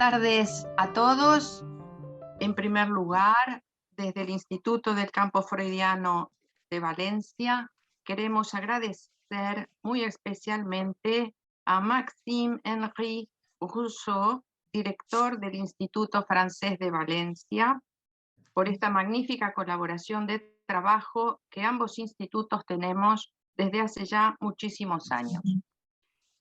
tardes a todos. En primer lugar, desde el Instituto del Campo Freudiano de Valencia, queremos agradecer muy especialmente a Maxime-Henri Rousseau, director del Instituto Francés de Valencia, por esta magnífica colaboración de trabajo que ambos institutos tenemos desde hace ya muchísimos años.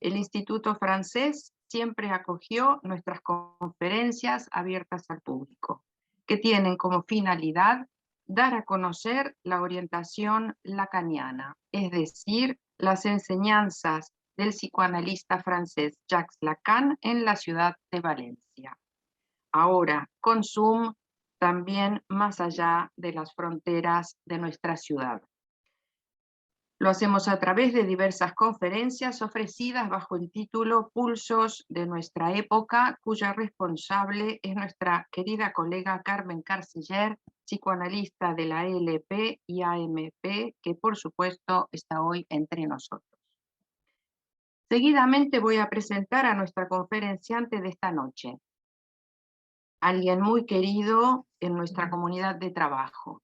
El Instituto Francés siempre acogió nuestras conferencias abiertas al público, que tienen como finalidad dar a conocer la orientación lacaniana, es decir, las enseñanzas del psicoanalista francés Jacques Lacan en la ciudad de Valencia. Ahora, con Zoom, también más allá de las fronteras de nuestra ciudad. Lo hacemos a través de diversas conferencias ofrecidas bajo el título Pulsos de nuestra época, cuya responsable es nuestra querida colega Carmen Carceller, psicoanalista de la ALP y AMP, que por supuesto está hoy entre nosotros. Seguidamente voy a presentar a nuestra conferenciante de esta noche, alguien muy querido en nuestra comunidad de trabajo.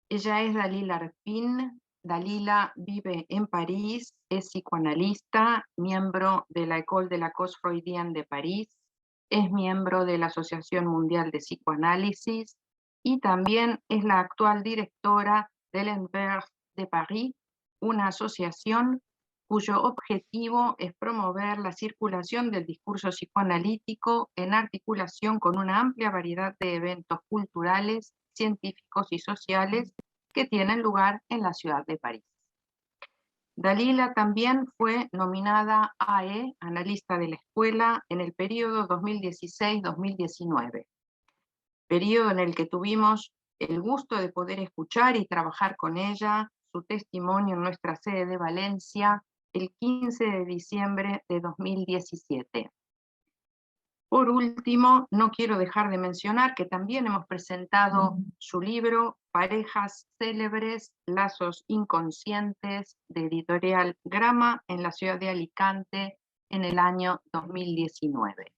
Ella es Dalila Arpin. Dalila vive en París, es psicoanalista, miembro de la École de la Cause Freudienne de París, es miembro de la Asociación Mundial de Psicoanálisis y también es la actual directora del l'Anvers de París, una asociación cuyo objetivo es promover la circulación del discurso psicoanalítico en articulación con una amplia variedad de eventos culturales, científicos y sociales que tienen lugar en la ciudad de París. Dalila también fue nominada AE, analista de la escuela, en el periodo 2016-2019, periodo en el que tuvimos el gusto de poder escuchar y trabajar con ella su testimonio en nuestra sede de Valencia el 15 de diciembre de 2017. Por último, no quiero dejar de mencionar que también hemos presentado su libro Parejas Célebres, Lazos Inconscientes, de editorial Grama, en la ciudad de Alicante, en el año 2019.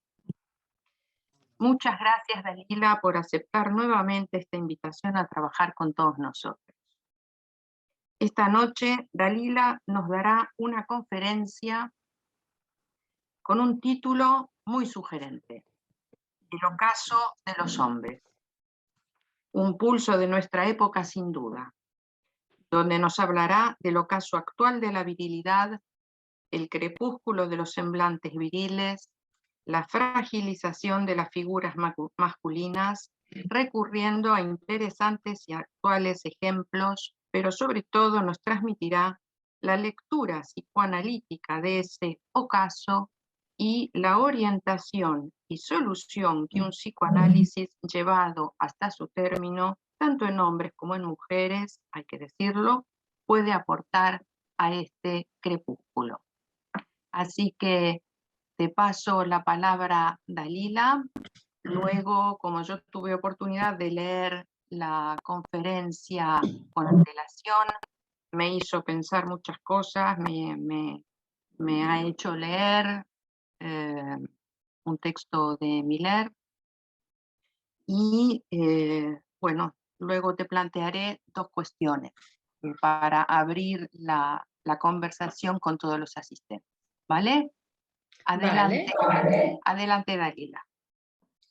Muchas gracias, Dalila, por aceptar nuevamente esta invitación a trabajar con todos nosotros. Esta noche, Dalila nos dará una conferencia con un título muy sugerente: El ocaso de los hombres. Un pulso de nuestra época sin duda, donde nos hablará del ocaso actual de la virilidad, el crepúsculo de los semblantes viriles, la fragilización de las figuras masculinas, recurriendo a interesantes y actuales ejemplos, pero sobre todo nos transmitirá la lectura psicoanalítica de ese ocaso y la orientación y solución que un psicoanálisis llevado hasta su término, tanto en hombres como en mujeres, hay que decirlo, puede aportar a este crepúsculo. Así que te paso la palabra, Dalila. Luego, como yo tuve oportunidad de leer la conferencia con antelación, me hizo pensar muchas cosas, me ha hecho leer un texto de Miller y bueno, luego te plantearé dos cuestiones para abrir la conversación con todos los asistentes, ¿vale? Adelante, Vale. Adelante, Dalila.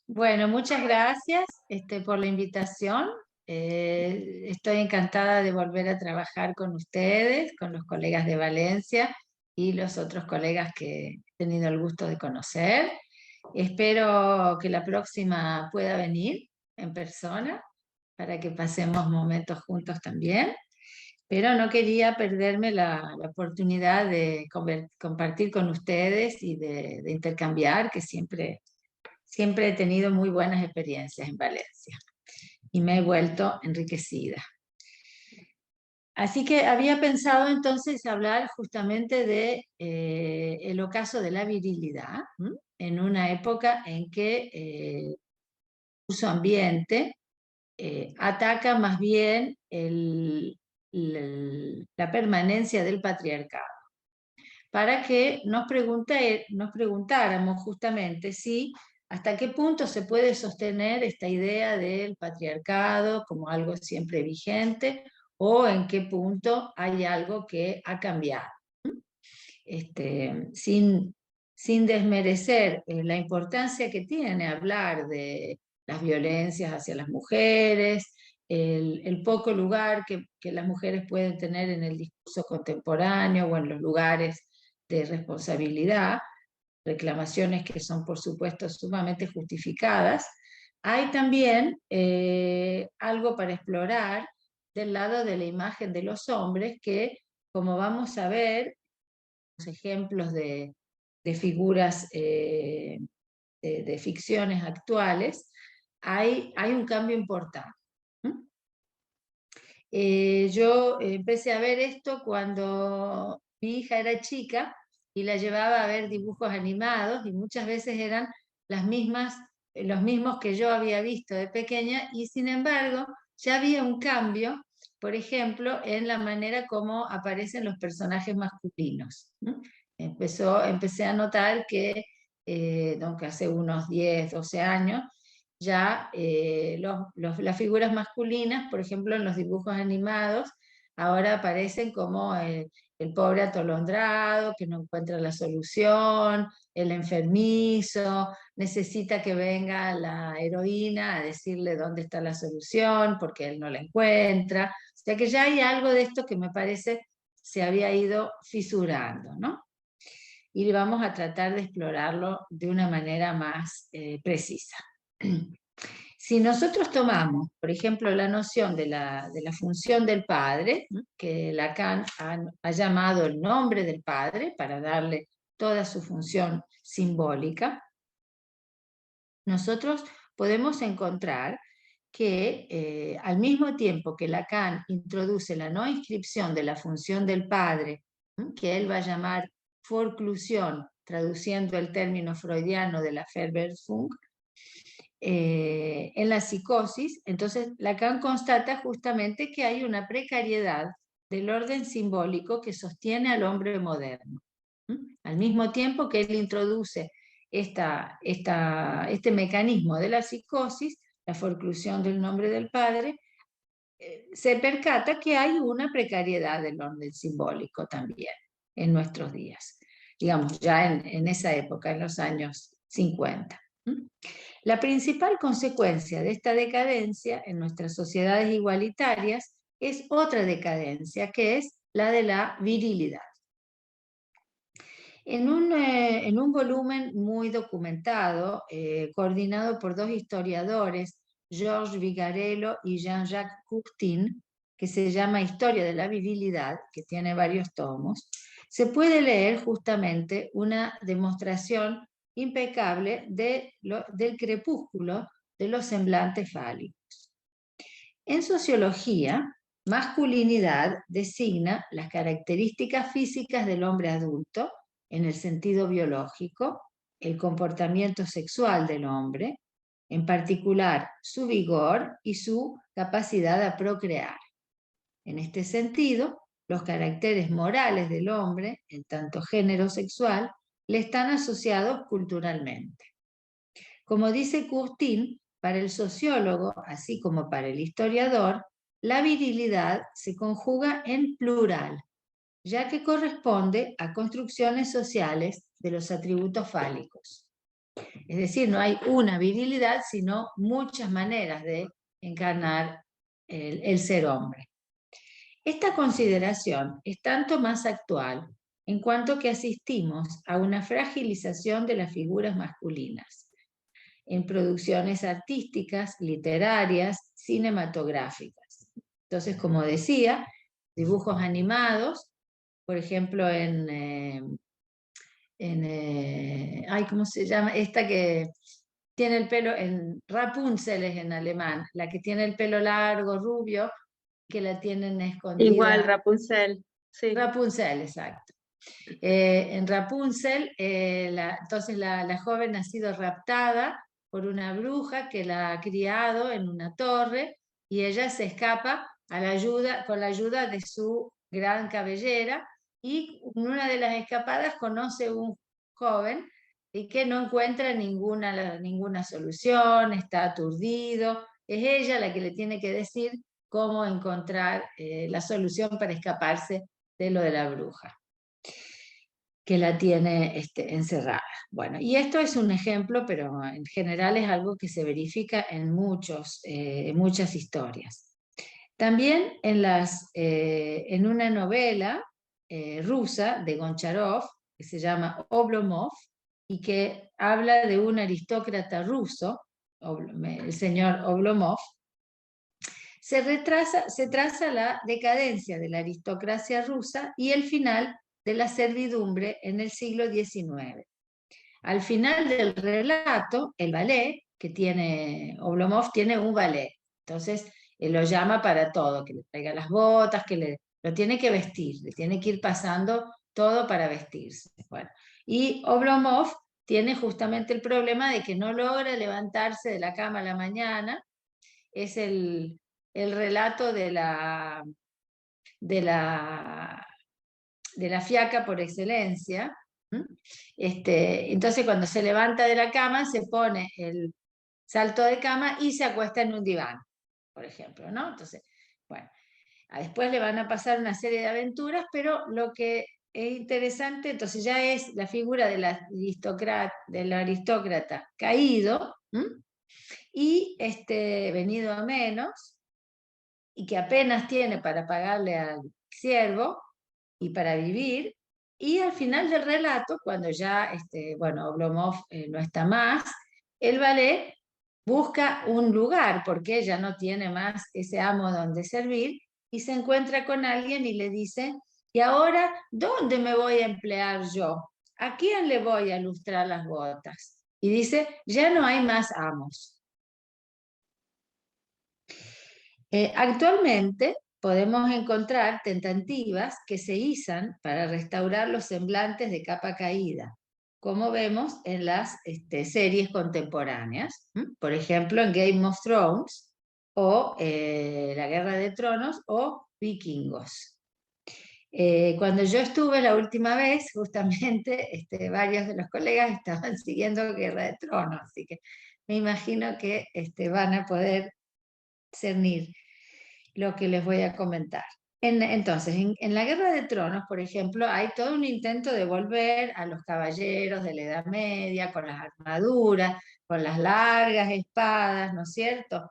Bueno, muchas gracias por la invitación. Estoy encantada de volver a trabajar con ustedes, con los colegas de Valencia y los otros colegas que he tenido el gusto de conocer. Espero que la próxima pueda venir en persona para que pasemos momentos juntos también. Pero no quería perderme la oportunidad de compartir con ustedes y de intercambiar, que siempre he tenido muy buenas experiencias en Valencia y me he vuelto enriquecida. Así que había pensado entonces hablar justamente de el ocaso de la virilidad, ¿m? En una época en que el uso ambiente ataca más bien la permanencia del patriarcado, para que nos preguntáramos justamente si ¿Hasta qué punto se puede sostener esta idea del patriarcado como algo siempre vigente? ¿O en qué punto hay algo que ha cambiado? Sin desmerecer la importancia que tiene hablar de las violencias hacia las mujeres, el poco lugar que las mujeres pueden tener en el discurso contemporáneo o en los lugares de responsabilidad, reclamaciones que son por supuesto sumamente justificadas. Hay también algo para explorar del lado de la imagen de los hombres que, como vamos a ver, ejemplos de figuras de ficciones actuales, hay un cambio importante. Yo empecé a ver esto cuando mi hija era chica y la llevaba a ver dibujos animados y muchas veces eran los mismos que yo había visto de pequeña, y sin embargo ya había un cambio, por ejemplo, en la manera como aparecen los personajes masculinos. Empecé a notar que, aunque hace unos 10, 12 años, ya las figuras masculinas, por ejemplo, en los dibujos animados, ahora aparecen como el pobre atolondrado que no encuentra la solución, el enfermizo, necesita que venga la heroína a decirle dónde está la solución porque él no la encuentra. O sea que ya hay algo de esto que me parece se había ido fisurando, ¿no? Y vamos a tratar de explorarlo de una manera más precisa. Si nosotros tomamos, por ejemplo, la noción de la función del padre, que Lacan ha llamado el nombre del padre para darle toda su función simbólica, nosotros podemos encontrar que al mismo tiempo que Lacan introduce la no inscripción de la función del padre, que él va a llamar forclusión, traduciendo el término freudiano de la Verwirkung, en la psicosis, entonces Lacan constata justamente que hay una precariedad del orden simbólico que sostiene al hombre moderno. Al mismo tiempo que él introduce este mecanismo de la psicosis, la forclusión del nombre del padre, se percata que hay una precariedad del orden simbólico también en nuestros días, digamos, ya en esa época, en los años 50. La principal consecuencia de esta decadencia en nuestras sociedades igualitarias es otra decadencia, que es la de la virilidad. En un volumen muy documentado, coordinado por dos historiadores, Georges Vigarello y Jean-Jacques Courtin, que se llama Historia de la virilidad, que tiene varios tomos, se puede leer justamente una demostración impecable del crepúsculo de los semblantes fálicos. En sociología, masculinidad designa las características físicas del hombre adulto en el sentido biológico, el comportamiento sexual del hombre, en particular su vigor y su capacidad a procrear. En este sentido, los caracteres morales del hombre, en tanto género sexual, le están asociados culturalmente. Como dice Courtin, para el sociólogo, así como para el historiador, la virilidad se conjuga en plural, ya que corresponde a construcciones sociales de los atributos fálicos. Es decir, no hay una virilidad, sino muchas maneras de encarnar el ser hombre. Esta consideración es tanto más actual en cuanto que asistimos a una fragilización de las figuras masculinas en producciones artísticas, literarias, cinematográficas. Entonces, como decía, dibujos animados, por ejemplo, ¿cómo se llama? Esta que tiene el pelo, Rapunzel es en alemán, la que tiene el pelo largo, rubio, que la tienen escondida. Igual, Rapunzel, sí. Rapunzel, exacto. En Rapunzel, entonces la joven ha sido raptada por una bruja que la ha criado en una torre y ella se escapa con la ayuda de su gran cabellera, y en una de las escapadas conoce un joven y que no encuentra ninguna solución, está aturdido. Es ella la que le tiene que decir cómo encontrar la solución para escaparse de lo de la bruja, que la tiene encerrada. Bueno, y esto es un ejemplo, pero en general es algo que se verifica en muchas historias. También en una novela rusa de Goncharov, que se llama Oblomov, y que habla de un aristócrata ruso, el señor Oblomov, se traza la decadencia de la aristocracia rusa y el final de la servidumbre en el siglo XIX. Al final del relato, el ballet que tiene Oblomov tiene un ballet, entonces él lo llama para todo, que le traiga las botas, lo tiene que vestir, le tiene que ir pasando todo para vestirse. Bueno, y Oblomov tiene justamente el problema de que no logra levantarse de la cama a la mañana. Es el relato de la fiaca por excelencia. Entonces cuando se levanta de la cama se pone el salto de cama y se acuesta en un diván, por ejemplo, ¿no? Entonces, bueno, después le van a pasar una serie de aventuras, pero lo que es interesante, entonces ya es la figura del aristócrata caído, y venido a menos, y que apenas tiene para pagarle al siervo y para vivir. Y al final del relato, cuando ya Oblomov no está más, el ballet busca un lugar porque ella no tiene más ese amo donde servir, y se encuentra con alguien y le dice: ¿y ahora dónde me voy a emplear yo? ¿A quién le voy a lustrar las botas? Y dice: ya no hay más amos. Actualmente podemos encontrar tentativas que se izan para restaurar los semblantes de capa caída, como vemos en las series contemporáneas, por ejemplo en Game of Thrones, o La Guerra de Tronos, o Vikingos. Cuando yo estuve la última vez, justamente varios de los colegas estaban siguiendo Guerra de Tronos, así que me imagino que van a poder cernir lo que les voy a comentar. Entonces, en la Guerra de Tronos, por ejemplo, hay todo un intento de volver a los caballeros de la Edad Media, con las armaduras, con las largas espadas, ¿no es cierto?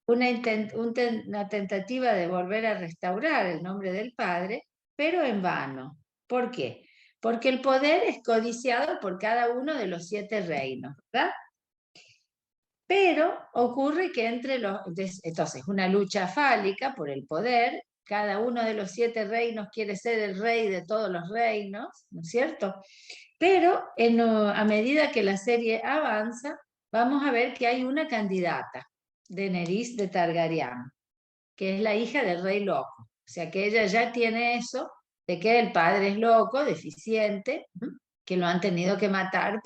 Una tentativa de volver a restaurar el nombre del padre, pero en vano. ¿Por qué? Porque el poder es codiciado por cada uno de los 7 reinos, ¿verdad? Pero ocurre que entonces una lucha fálica por el poder, cada uno de los 7 reinos quiere ser el rey de todos los reinos, ¿no es cierto? Pero a medida que la serie avanza, vamos a ver que hay una candidata, Daenerys de Targaryen, que es la hija del rey loco. O sea que ella ya tiene eso de que el padre es loco, deficiente, que lo han tenido que matar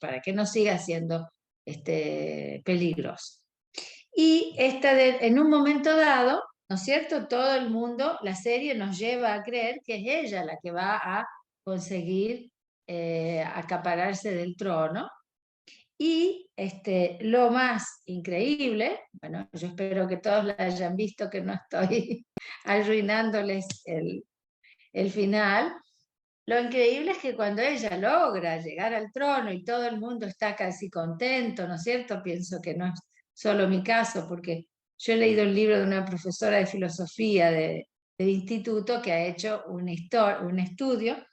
para que no siga siendo peligroso. Y en un momento dado, ¿no es cierto? Todo el mundo, la serie nos lleva a creer que es ella la que va a conseguir acapararse del trono. Y lo más increíble, bueno, yo espero que todos la hayan visto, que no estoy arruinándoles el final. Lo increíble es que cuando ella logra llegar al trono y todo el mundo está casi contento, ¿no es cierto? Pienso que no es solo mi caso, porque yo he leído el libro de una profesora de filosofía del instituto que ha hecho un estudio,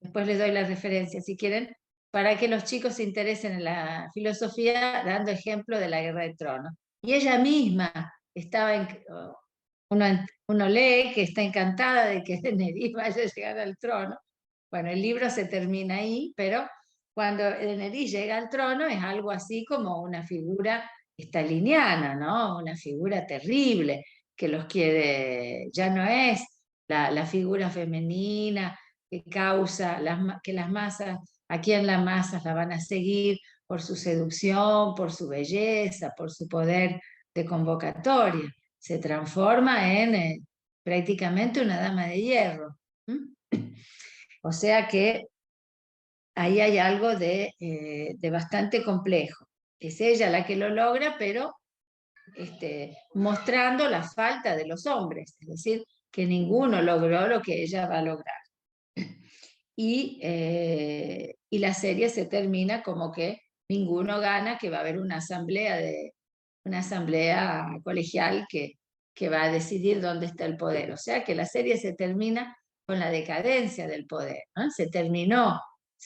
después les doy la referencia si quieren, para que los chicos se interesen en la filosofía, dando ejemplo de la Guerra de Tronos. Y ella misma estaba uno lee que está encantada de que Daenerys vaya a llegar al trono. Bueno, el libro se termina ahí, pero cuando Daenerys llega al trono es algo así como una figura staliniana, ¿no? Una figura terrible que los quiere, ya no es la figura femenina que causa que las masas, aquí en las masas la van a seguir por su seducción, por su belleza, por su poder de convocatoria. Se transforma en prácticamente una dama de hierro. O sea que ahí hay algo de bastante complejo. Es ella la que lo logra, pero mostrando la falta de los hombres, es decir, que ninguno logró lo que ella va a lograr. Y la serie se termina como que ninguno gana, que va a haber una asamblea colegial que va a decidir dónde está el poder. O sea que la serie se termina con la decadencia del poder, ¿no? Se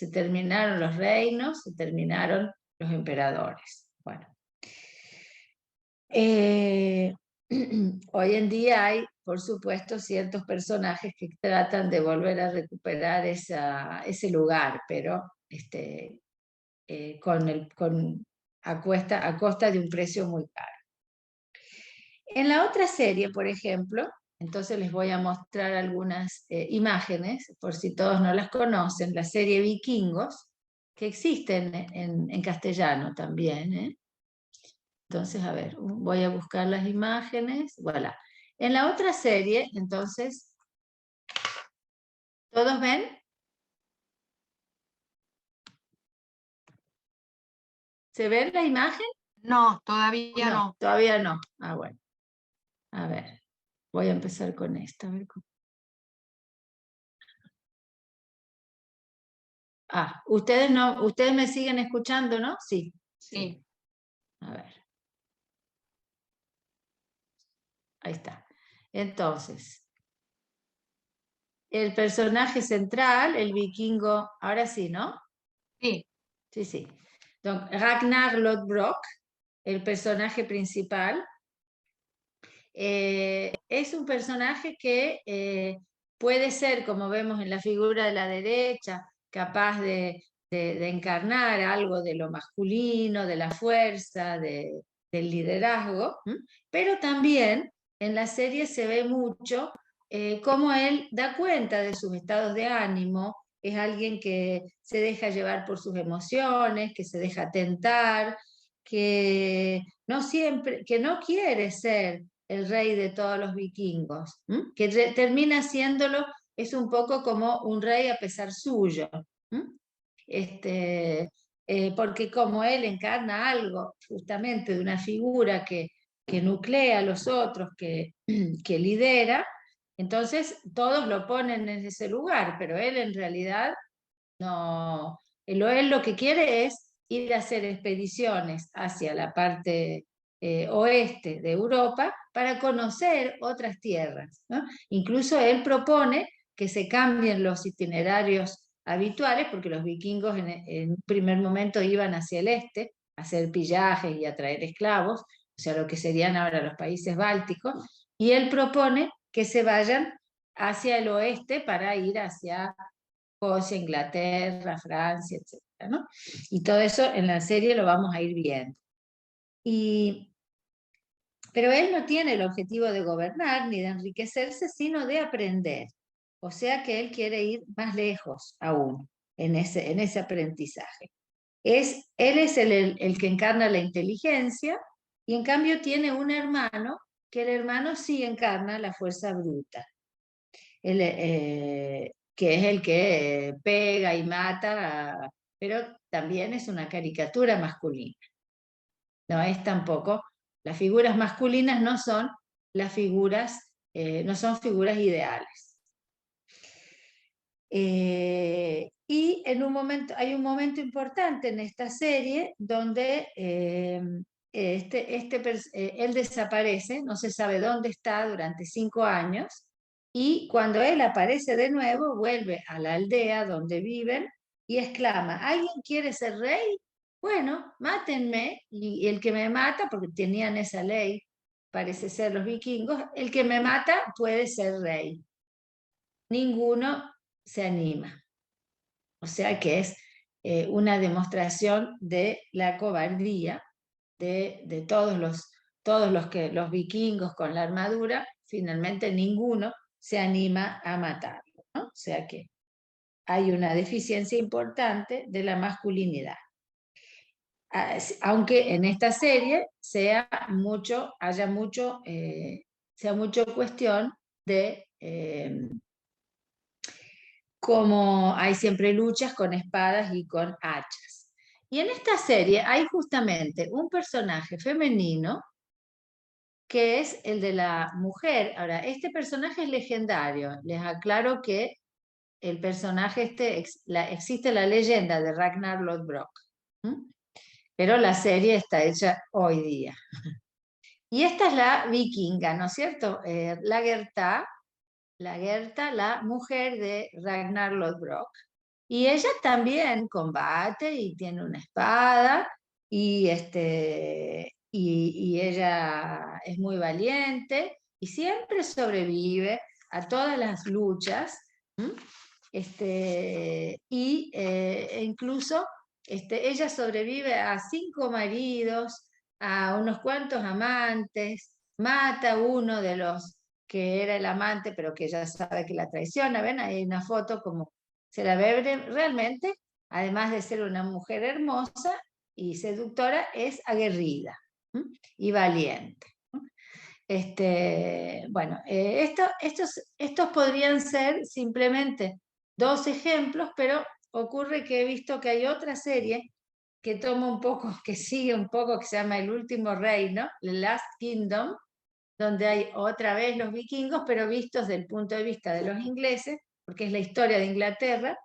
terminaron los reinos, se terminaron los emperadores. Bueno. Hoy en día hay, por supuesto, ciertos personajes que tratan de volver a recuperar ese lugar, pero a costa de un precio muy caro. En la otra serie, por ejemplo, entonces les voy a mostrar algunas imágenes, por si todos no las conocen, la serie Vikingos, que existen en castellano también, ¿eh? Entonces, a ver, voy a buscar las imágenes. Voilà. En la otra serie, entonces, ¿todos ven? ¿Se ve la imagen? No, todavía no. Todavía no. Ah, bueno. A ver, voy a empezar con esta. A ver cómo. Ah, ustedes me siguen escuchando, ¿no? Sí. Sí. A ver. Ahí está. Entonces, el personaje central, el vikingo, ahora sí, ¿no? Sí. Sí, sí. Entonces, Ragnar Lodbrok, el personaje principal, es un personaje que puede ser, como vemos en la figura de la derecha, capaz de encarnar algo de lo masculino, de la fuerza, del liderazgo, pero también en la serie se ve mucho cómo él da cuenta de sus estados de ánimo, es alguien que se deja llevar por sus emociones, que se deja tentar, que no quiere ser el rey de todos los vikingos, que termina siéndolo, es un poco como un rey a pesar suyo, porque como él encarna algo justamente de una figura que nuclea a los otros, que lidera, entonces todos lo ponen en ese lugar, pero él en realidad no, él lo que quiere es ir a hacer expediciones hacia la parte oeste de Europa para conocer otras tierras, ¿no? Incluso él propone que se cambien los itinerarios habituales, porque los vikingos en un primer momento iban hacia el este a hacer pillajes y a traer esclavos, o sea, lo que serían ahora los países bálticos, y él propone que se vayan hacia el oeste para ir hacia Escocia, Inglaterra, Francia, etc., ¿no? Y todo eso en la serie lo vamos a ir viendo. Pero él no tiene el objetivo de gobernar ni de enriquecerse, sino de aprender. O sea que él quiere ir más lejos aún en ese aprendizaje. Él es el que encarna la inteligencia y en cambio tiene un hermano, que el hermano sí encarna la fuerza bruta. Que es el que pega y mata, pero también es una caricatura masculina. No es tampoco, las figuras masculinas no son las figuras, no son figuras ideales. Y hay un momento importante en esta serie donde él desaparece, no se sabe dónde está durante 5 años, y cuando él aparece de nuevo, vuelve a la aldea donde viven y exclama: ¿alguien quiere ser rey? Bueno, mátenme, y el que me mata, porque tenían esa ley, parece ser los vikingos, el que me mata puede ser rey. Ninguno se anima. O sea que es una demostración de la cobardía de todos los vikingos con la armadura. Finalmente ninguno se anima a matarlo, ¿no? O sea que hay una deficiencia importante de la masculinidad. Aunque en esta serie sea mucho cuestión de como hay siempre luchas con espadas y con hachas. Y en esta serie hay justamente un personaje femenino que es el de la mujer. Ahora, este personaje es legendario. Les aclaro que el personaje existe la leyenda de Ragnar Lodbrok, pero la serie está hecha hoy día. Y esta es la vikinga, ¿no es cierto? Lagertha, la mujer de Ragnar Lodbrok. Y ella también combate y tiene una espada y, y ella es muy valiente y siempre sobrevive a todas las luchas. E incluso ella sobrevive a 5 maridos, a unos cuantos amantes, mata a uno de los que era el amante, pero que ya sabe que la traiciona. ¿Ven? Hay una foto como se la ve realmente, además de ser una mujer hermosa y seductora, es aguerrida y valiente. Bueno, estos podrían ser simplemente 2 ejemplos, pero ocurre que he visto que hay otra serie que toma un poco, que sigue un poco, que se llama El Último Reino, The Last Kingdom, donde hay otra vez los vikingos, pero vistos desde el punto de vista de los ingleses, porque es la historia de Inglaterra.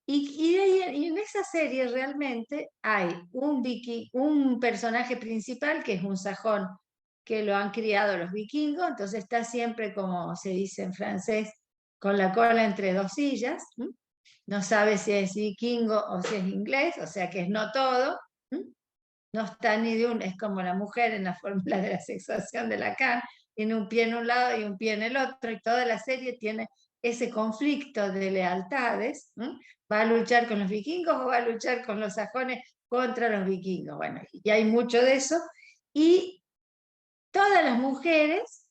Y en esa serie realmente hay un personaje principal que es un sajón que lo han criado los vikingos, entonces está siempre, como se dice en francés, con la cola entre 2 sillas. No sabe si es vikingo o si es inglés, o sea que es no todo. No está ni de un, es como la mujer en la fórmula de la sexuación de Lacan, tiene un pie en un lado y un pie en el otro, y toda la serie tiene ese conflicto de lealtades. ¿Va a luchar con los vikingos o va a luchar con los sajones contra los vikingos? Bueno, y hay mucho de eso, y todas las mujeres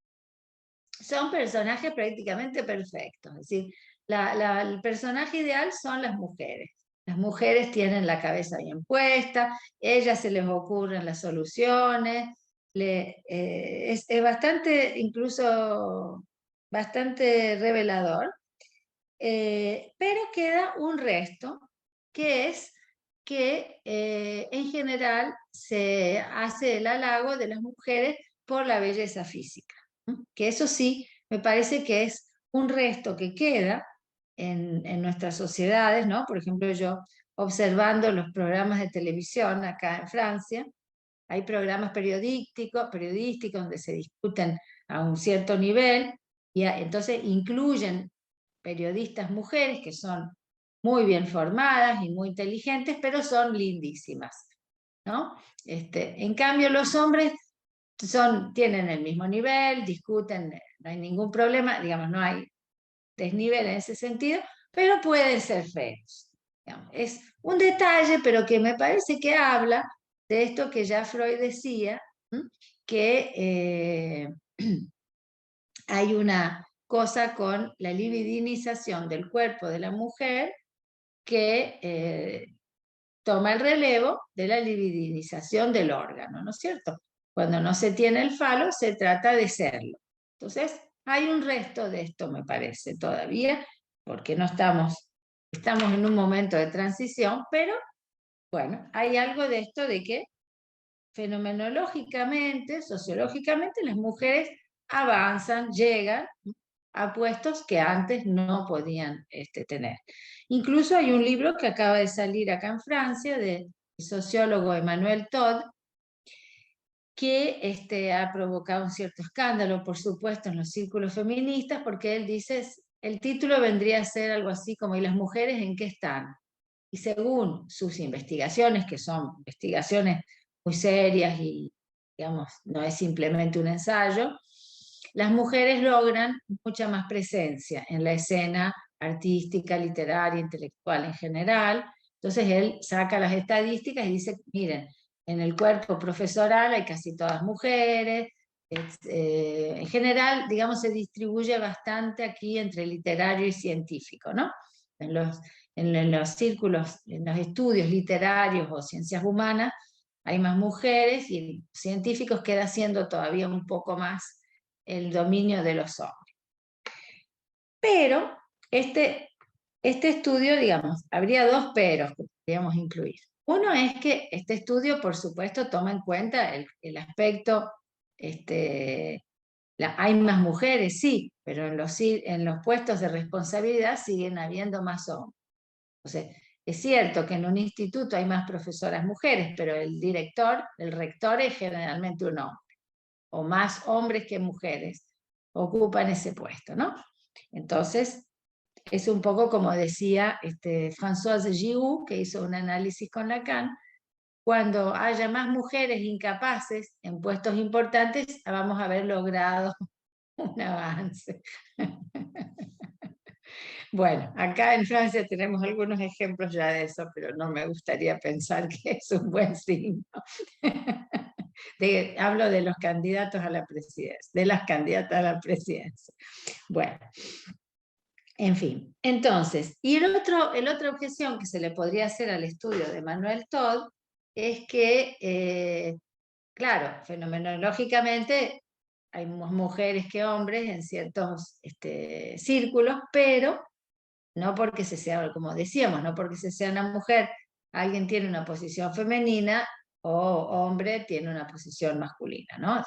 son personajes prácticamente perfectos, es decir, el personaje ideal son las mujeres. Las mujeres tienen la cabeza bien puesta, ellas se les ocurren las soluciones, es bastante, incluso bastante revelador, pero queda un resto, que es que en general se hace el halago de las mujeres por la belleza física, que eso sí me parece que es un resto que queda en nuestras sociedades, ¿no? Por ejemplo, yo observando los programas de televisión acá en Francia, hay programas periodísticos donde se discuten a un cierto nivel y entonces incluyen periodistas mujeres que son muy bien formadas y muy inteligentes, pero son lindísimas, ¿no? En cambio, los hombres tienen el mismo nivel, discuten, no hay ningún problema, digamos, no hay desnivel en ese sentido, pero pueden ser feos. Digamos. Es un detalle, pero que me parece que habla de esto que ya Freud decía, que hay una cosa con la libidinización del cuerpo de la mujer que toma el relevo de la libidinización del órgano, ¿no es cierto? Cuando no se tiene el falo, se trata de serlo. Entonces, hay un resto de esto, me parece, todavía, porque no estamos en un momento de transición, pero bueno, hay algo de esto de que fenomenológicamente, sociológicamente, las mujeres avanzan, llegan a puestos que antes no podían tener. Incluso hay un libro que acaba de salir acá en Francia del sociólogo Emmanuel Todd, que ha provocado un cierto escándalo, por supuesto, en los círculos feministas, porque él dice, el título vendría a ser algo así como ¿y las mujeres en qué están? Y según sus investigaciones, que son investigaciones muy serias y, digamos, no es simplemente un ensayo, las mujeres logran mucha más presencia en la escena artística, literaria, intelectual en general. Entonces él saca las estadísticas y dice, miren, en el cuerpo profesoral hay casi todas mujeres, en general, digamos, se distribuye bastante aquí entre literario y científico, ¿no? En los círculos, en los estudios literarios o ciencias humanas, hay más mujeres y científicos queda siendo todavía un poco más el dominio de los hombres. Pero este Este estudio, digamos, habría dos peros que podríamos incluir. Uno es que este estudio, por supuesto, toma en cuenta el aspecto, hay más mujeres, sí, pero en los puestos de responsabilidad siguen habiendo más hombres. O sea, es cierto que en un instituto hay más profesoras mujeres, pero el rector es generalmente un hombre, o más hombres que mujeres ocupan ese puesto, ¿no? Entonces, es un poco como decía Françoise Giroux, que hizo un análisis con Lacan: cuando haya más mujeres incapaces en puestos importantes, vamos a haber logrado un avance. Bueno, acá en Francia tenemos algunos ejemplos ya de eso, pero no me gustaría pensar que es un buen signo. Hablo de los candidatos a la presidencia, de las candidatas a la presidencia. Bueno, en fin. Entonces, y la otra objeción que se le podría hacer al estudio de Manuel Todd es que, claro, fenomenológicamente hay más mujeres que hombres en ciertos círculos, pero no porque se sea, como decíamos, no porque se sea una mujer, alguien tiene una posición femenina o hombre tiene una posición masculina, ¿no?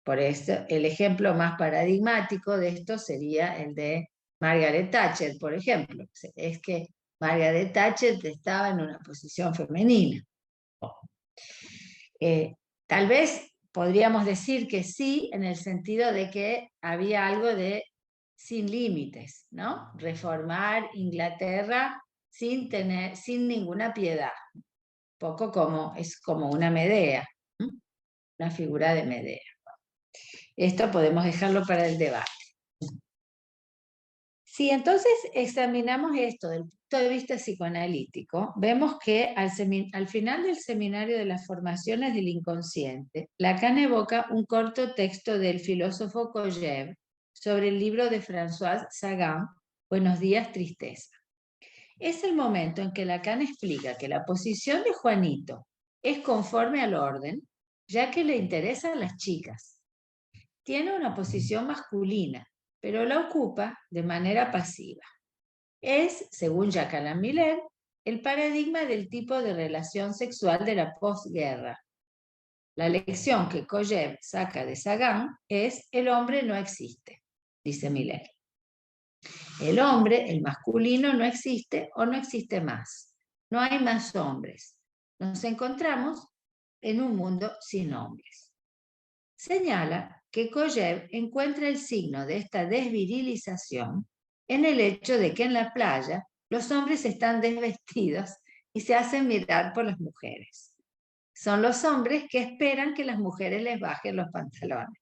Por eso, el ejemplo más paradigmático de esto sería el de Margaret Thatcher, por ejemplo. Es que Margaret Thatcher estaba en una posición femenina. Tal vez podríamos decir que sí, en el sentido de que había algo de sin límites, ¿no? Reformar Inglaterra sin ninguna piedad. Poco es como una Medea, ¿no? Una figura de Medea. Esto podemos dejarlo para el debate. Si entonces examinamos esto desde el punto de vista psicoanalítico, vemos que al final del seminario de las formaciones del inconsciente, Lacan evoca un corto texto del filósofo Kojève sobre el libro de François Sagan, Buenos días, tristeza. Es el momento en que Lacan explica que la posición de Juanito es conforme al orden, ya que le interesan las chicas. Tiene una posición masculina, pero la ocupa de manera pasiva. Es, según Jacques Alain Miller, el paradigma del tipo de relación sexual de la posguerra. La lección que Kojève saca de Sagan es: el hombre no existe, dice Miller. El hombre, el masculino, no existe o no existe más. No hay más hombres. Nos encontramos en un mundo sin hombres. Señala que Kojève encuentra el signo de esta desvirilización en el hecho de que en la playa los hombres están desvestidos y se hacen mirar por las mujeres. Son los hombres que esperan que las mujeres les bajen los pantalones.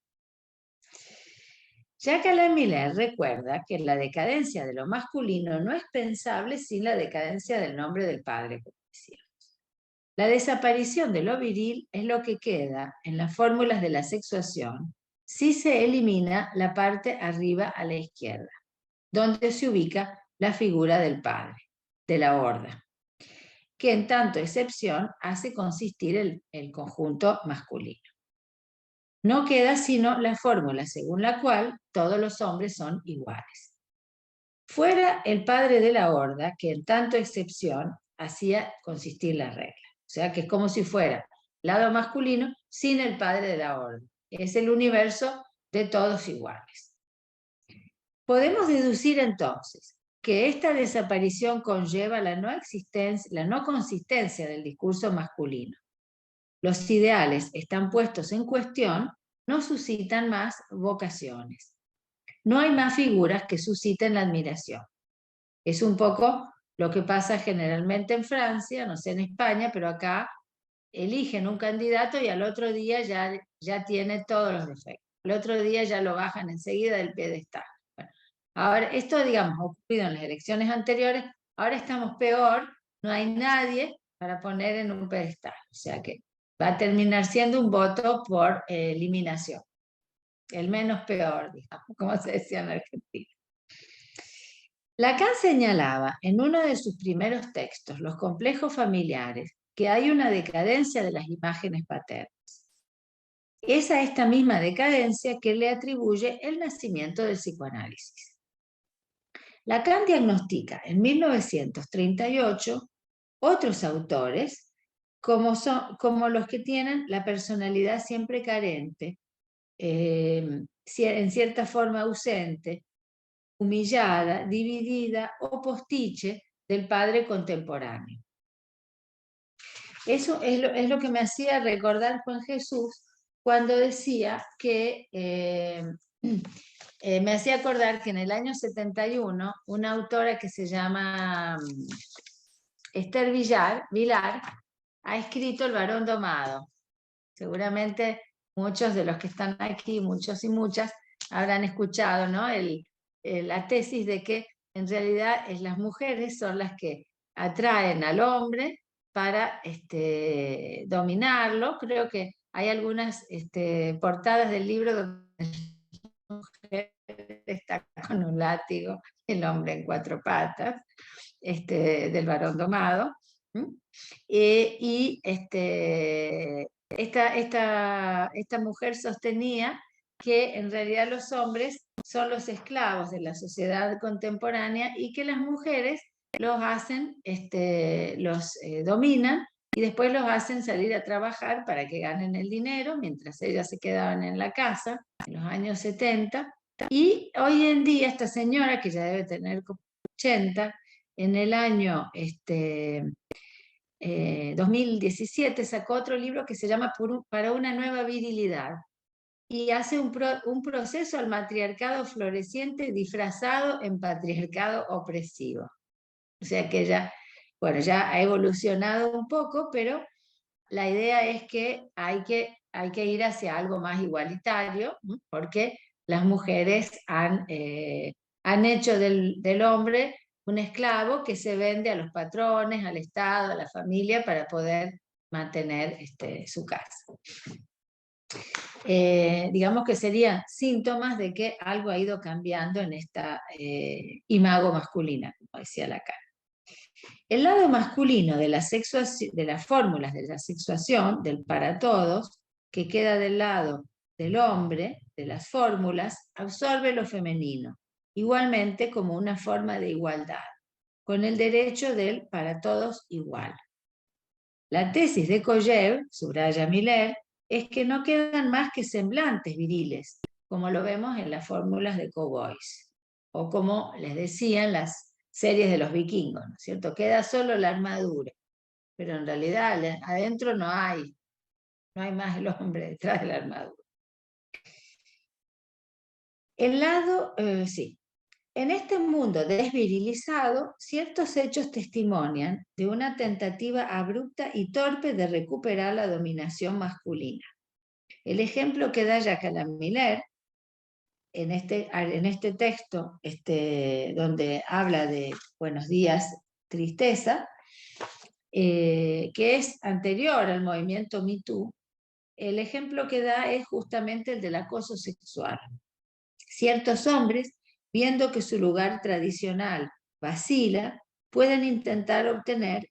Jacques Alain Miller recuerda que la decadencia de lo masculino no es pensable sin la decadencia del nombre del padre, como decíamos. La desaparición de lo viril es lo que queda en las fórmulas de la sexuación si se elimina la parte arriba a la izquierda, donde se ubica la figura del padre, de la horda, que en tanto excepción hace consistir el conjunto masculino. No queda sino la fórmula según la cual todos los hombres son iguales. Fuera el padre de la horda, que en tanto excepción hacía consistir la regla. O sea que es como si fuera lado masculino sin el padre de la horda. Es el universo de todos iguales. Podemos deducir entonces que esta desaparición conlleva la no consistencia del discurso masculino. Los ideales están puestos en cuestión, no suscitan más vocaciones. No hay más figuras que susciten la admiración. Es un poco lo que pasa generalmente en Francia, no sé en España, pero acá eligen un candidato y al otro día ya tiene todos los defectos. Al otro día ya lo bajan enseguida del pedestal. Bueno, ahora, esto, digamos, ha ocurrido en las elecciones anteriores, ahora estamos peor, no hay nadie para poner en un pedestal. O sea que va a terminar siendo un voto por eliminación. El menos peor, digamos, como se decía en Argentina. Lacan señalaba en uno de sus primeros textos, Los complejos familiares, que hay una decadencia de las imágenes paternas. Es a esta misma decadencia que le atribuye el nacimiento del psicoanálisis. Lacan diagnostica en 1938 otros autores como los que tienen la personalidad siempre carente, en cierta forma ausente, humillada, dividida o postiche del padre contemporáneo. Eso es lo que me hacía recordar Juan Jesús cuando decía que, me hacía acordar que en el año 71, una autora que se llama Esther Vilar ha escrito El varón domado. Seguramente muchos de los que están aquí, muchos y muchas, habrán escuchado, ¿no? La tesis de que en realidad las mujeres son las que atraen al hombre para dominarlo. Creo que hay algunas portadas del libro donde la mujer está con un látigo, el hombre en cuatro patas, del varón domado. Y esta mujer sostenía que en realidad los hombres son los esclavos de la sociedad contemporánea y que las mujeres los hacen, los dominan y después los hacen salir a trabajar para que ganen el dinero, mientras ellas se quedaban en la casa en los años 70. Y hoy en día esta señora, que ya debe tener como 80, en el año 2017 sacó otro libro que se llama Para una nueva virilidad, y hace un proceso al matriarcado floreciente disfrazado en patriarcado opresivo. O sea que ya ha evolucionado un poco, pero la idea es que hay que ir hacia algo más igualitario, porque las mujeres han hecho del hombre un esclavo que se vende a los patrones, al Estado, a la familia, para poder mantener su casa. Digamos que serían síntomas de que algo ha ido cambiando en esta imago masculina, como decía Lacan. El lado masculino de las fórmulas de la sexuación, del para todos, que queda del lado del hombre, de las fórmulas, absorbe lo femenino, igualmente como una forma de igualdad, con el derecho del para todos igual. La tesis de Kojev, subraya Miller, es que no quedan más que semblantes viriles, como lo vemos en las fórmulas de cowboys, o como les decían las series de los vikingos, ¿no es cierto? Queda solo la armadura, pero en realidad adentro no hay más el hombre detrás de la armadura. En este mundo desvirilizado, ciertos hechos testimonian de una tentativa abrupta y torpe de recuperar la dominación masculina. El ejemplo que da Jacqueline Miller en este texto, donde habla de Buenos días, tristeza, que es anterior al movimiento Me Too, el ejemplo que da es justamente el del acoso sexual. Ciertos hombres, viendo que su lugar tradicional vacila, pueden intentar obtener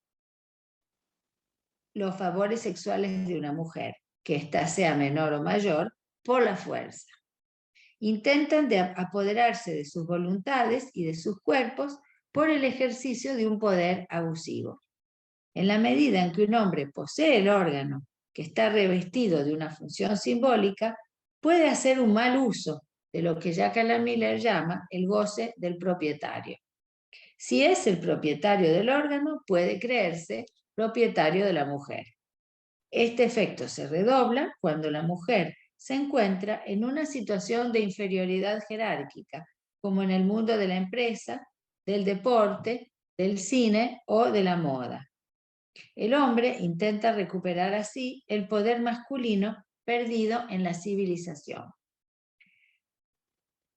los favores sexuales de una mujer, que ésta sea menor o mayor, por la fuerza. Intentan apoderarse de sus voluntades y de sus cuerpos por el ejercicio de un poder abusivo. En la medida en que un hombre posee el órgano que está revestido de una función simbólica, puede hacer un mal uso de lo que Jacqueline Miller llama el goce del propietario. Si es el propietario del órgano, puede creerse propietario de la mujer. Este efecto se redobla cuando la mujer se encuentra en una situación de inferioridad jerárquica, como en el mundo de la empresa, del deporte, del cine o de la moda. El hombre intenta recuperar así el poder masculino perdido en la civilización.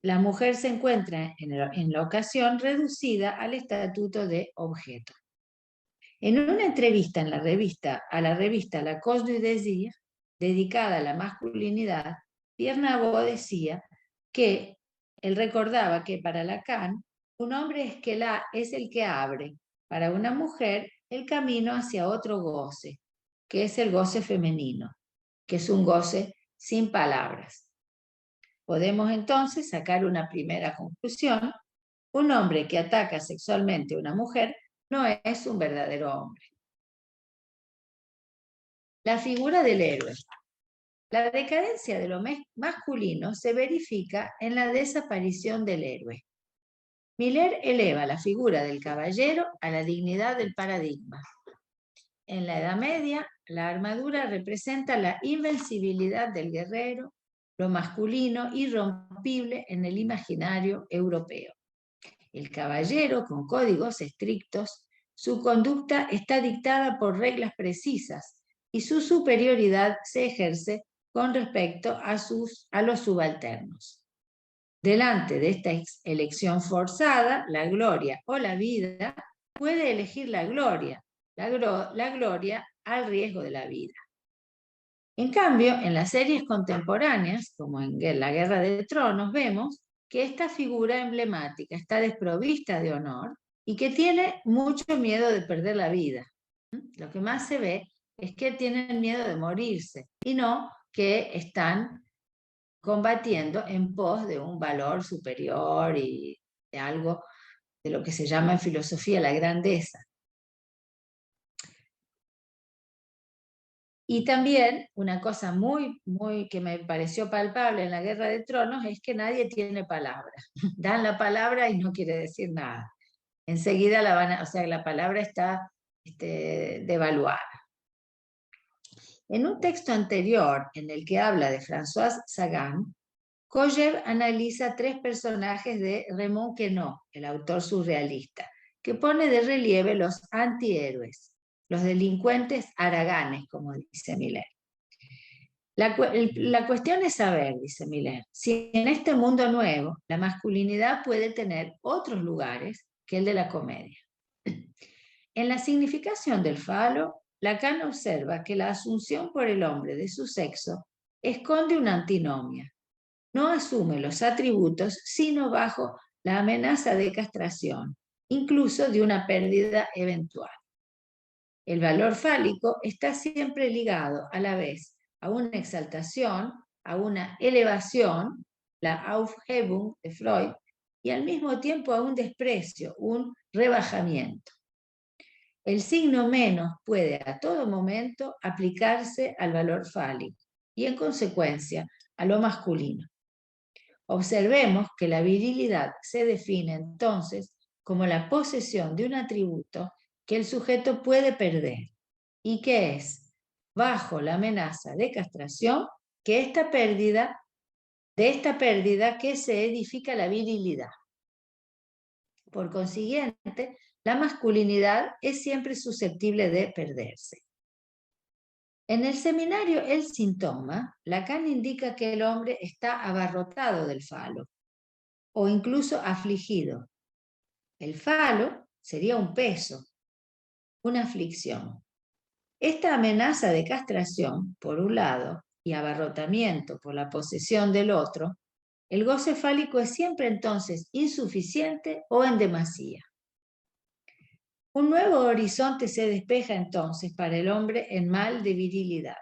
La mujer se encuentra en la ocasión reducida al estatuto de objeto. En una entrevista a la revista La Cause du Désir, dedicada a la masculinidad, Pierre Navot decía que él recordaba que para Lacan, un hombre es el que abre para una mujer el camino hacia otro goce, que es el goce femenino, que es un goce sin palabras. Podemos entonces sacar una primera conclusión. Un hombre que ataca sexualmente a una mujer no es un verdadero hombre. La figura del héroe. La decadencia de lo masculino se verifica en la desaparición del héroe. Miller eleva la figura del caballero a la dignidad del paradigma. En la Edad Media, la armadura representa la invencibilidad del guerrero, lo masculino irrompible en el imaginario europeo. El caballero, con códigos estrictos, su conducta está dictada por reglas precisas y su superioridad se ejerce con respecto a los subalternos. Delante de esta elección forzada, la gloria o la vida puede elegir la gloria al riesgo de la vida. En cambio, en las series contemporáneas, como en la Guerra de Tronos, vemos que esta figura emblemática está desprovista de honor y que tiene mucho miedo de perder la vida. Lo que más se ve es que tienen miedo de morirse y no que están combatiendo en pos de un valor superior y de algo de lo que se llama en filosofía la grandeza. Y también una cosa muy que me pareció palpable en la Guerra de Tronos es que nadie tiene palabra. Dan la palabra y no quiere decir nada. Enseguida la palabra está devaluada. En un texto anterior, en el que habla de François Sagan, Kojev analiza 3 personajes de Raymond Queneau, el autor surrealista, que pone de relieve los antihéroes, los delincuentes haraganes, como dice Miller. La cuestión es saber, dice Miller, si en este mundo nuevo la masculinidad puede tener otros lugares que el de la comedia. En la significación del falo, Lacan observa que la asunción por el hombre de su sexo esconde una antinomia. No asume los atributos sino bajo la amenaza de castración, incluso de una pérdida eventual. El valor fálico está siempre ligado a la vez a una exaltación, a una elevación, la Aufhebung de Freud, y al mismo tiempo a un desprecio, un rebajamiento. El signo menos puede a todo momento aplicarse al valor fálico y en consecuencia a lo masculino. Observemos que la virilidad se define entonces como la posesión de un atributo que el sujeto puede perder y que es, bajo la amenaza de castración, de esta pérdida que se edifica la virilidad. Por consiguiente, la masculinidad es siempre susceptible de perderse. En el seminario El síntoma, Lacan indica que el hombre está abarrotado del falo, o incluso afligido. El falo sería un peso, una aflicción. Esta amenaza de castración, por un lado, y abarrotamiento por la posesión del otro, el goce fálico es siempre entonces insuficiente o en demasía. Un nuevo horizonte se despeja entonces para el hombre en mal de virilidad.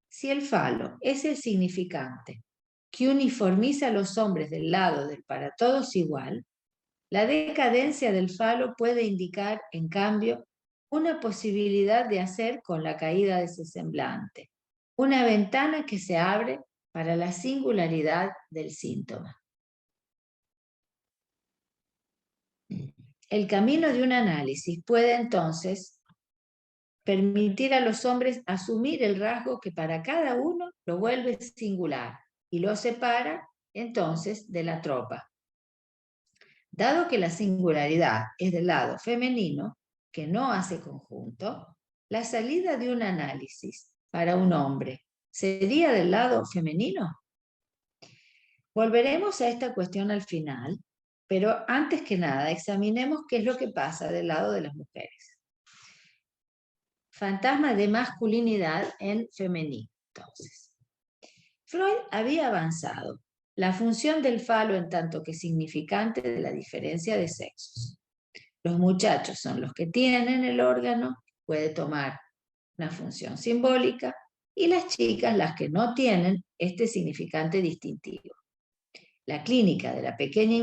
Si el falo es el significante que uniformiza a los hombres del lado del para todos igual, la decadencia del falo puede indicar, en cambio, una posibilidad de hacer con la caída de ese semblante, una ventana que se abre para la singularidad del síntoma. El camino de un análisis puede entonces permitir a los hombres asumir el rasgo que para cada uno lo vuelve singular y lo separa entonces de la tropa. Dado que la singularidad es del lado femenino, que no hace conjunto, la salida de un análisis para un hombre sería del lado femenino. Volveremos a esta cuestión al final, pero antes que nada examinemos qué es lo que pasa del lado de las mujeres. Fantasma de masculinidad en femenino, entonces. Freud había avanzado la función del falo en tanto que significante de la diferencia de sexos. Los muchachos son los que tienen el órgano, puede tomar una función simbólica, y las chicas las que no tienen este significante distintivo. La clínica de la pequeña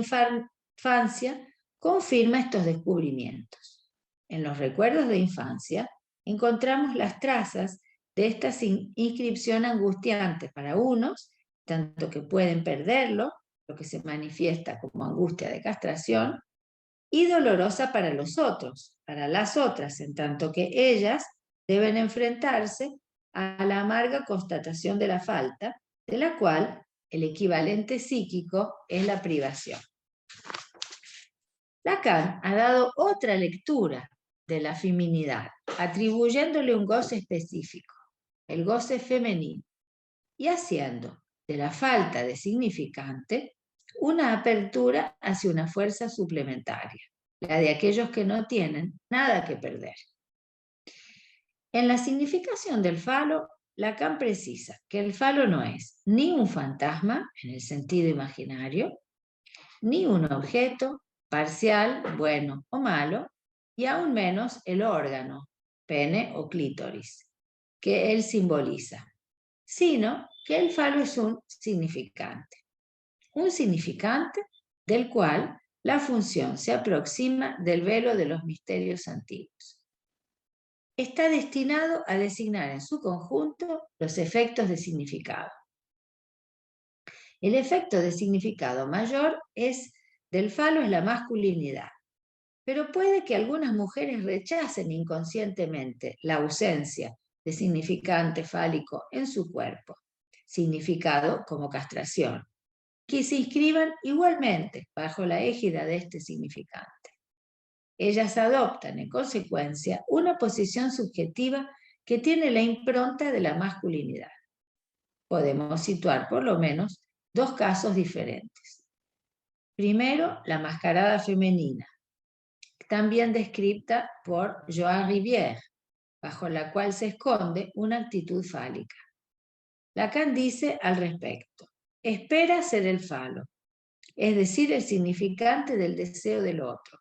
infancia confirma estos descubrimientos. En los recuerdos de infancia encontramos las trazas de esta inscripción angustiante para unos, tanto que pueden perderlo, lo que se manifiesta como angustia de castración, y dolorosa para los otros, para las otras, en tanto que ellas deben enfrentarse a la amarga constatación de la falta, de la cual el equivalente psíquico es la privación. Lacan ha dado otra lectura de la feminidad, atribuyéndole un goce específico, el goce femenino, y haciendo de la falta de significante una apertura hacia una fuerza suplementaria, la de aquellos que no tienen nada que perder. En la significación del falo, Lacan precisa que el falo no es ni un fantasma, en el sentido imaginario, ni un objeto parcial, bueno o malo, y aún menos el órgano, pene o clítoris, que él simboliza, sino que el falo es un significante del cual la función se aproxima del velo de los misterios antiguos. Está destinado a designar en su conjunto los efectos de significado. El efecto de significado mayor del falo es la masculinidad, pero puede que algunas mujeres rechacen inconscientemente la ausencia de significante fálico en su cuerpo, significado como castración, que se inscriban igualmente bajo la égida de este significante. Ellas adoptan, en consecuencia, una posición subjetiva que tiene la impronta de la masculinidad. Podemos situar, por lo menos, dos casos diferentes. Primero, la mascarada femenina, también descrita por Joan Rivière, bajo la cual se esconde una actitud fálica. Lacan dice al respecto: espera ser el falo, es decir, el significante del deseo del otro.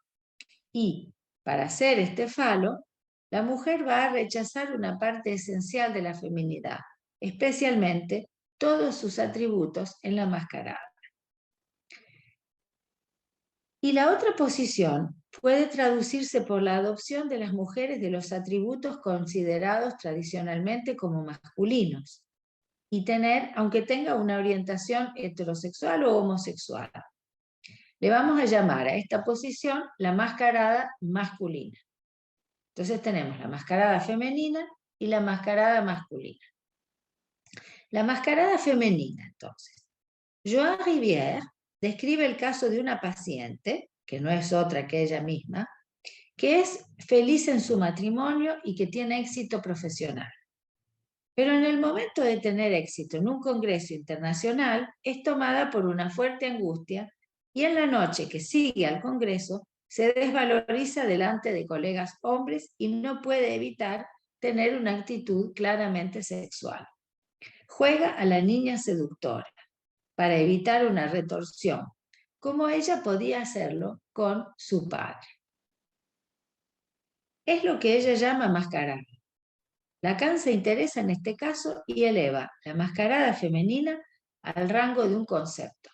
Y, para ser este falo, la mujer va a rechazar una parte esencial de la feminidad, especialmente todos sus atributos en la mascarada. Y la otra posición puede traducirse por la adopción de las mujeres de los atributos considerados tradicionalmente como masculinos, y aunque tenga una orientación heterosexual o homosexual. Le vamos a llamar a esta posición la mascarada masculina. Entonces tenemos la mascarada femenina y la mascarada masculina. La mascarada femenina, entonces. Joan Rivière describe el caso de una paciente, que no es otra que ella misma, que es feliz en su matrimonio y que tiene éxito profesional. Pero en el momento de tener éxito en un congreso internacional, es tomada por una fuerte angustia y en la noche que sigue al congreso se desvaloriza delante de colegas hombres y no puede evitar tener una actitud claramente sexual. Juega a la niña seductora para evitar una retorsión, como ella podía hacerlo con su padre. Es lo que ella llama mascarada. Lacan se interesa en este caso y eleva la mascarada femenina al rango de un concepto.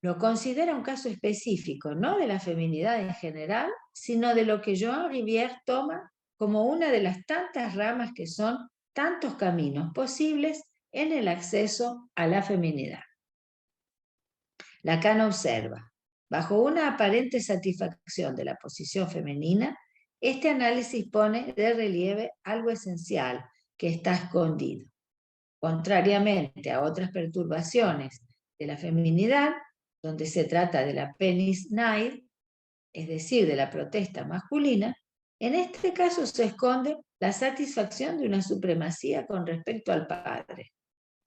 Lo considera un caso específico, no de la feminidad en general, sino de lo que Joan Rivière toma como una de las tantas ramas que son tantos caminos posibles en el acceso a la feminidad. Lacan observa, bajo una aparente satisfacción de la posición femenina, este análisis pone de relieve algo esencial que está escondido. Contrariamente a otras perturbaciones de la feminidad, donde se trata de la penis naid, es decir, de la protesta masculina, en este caso se esconde la satisfacción de una supremacía con respecto al padre.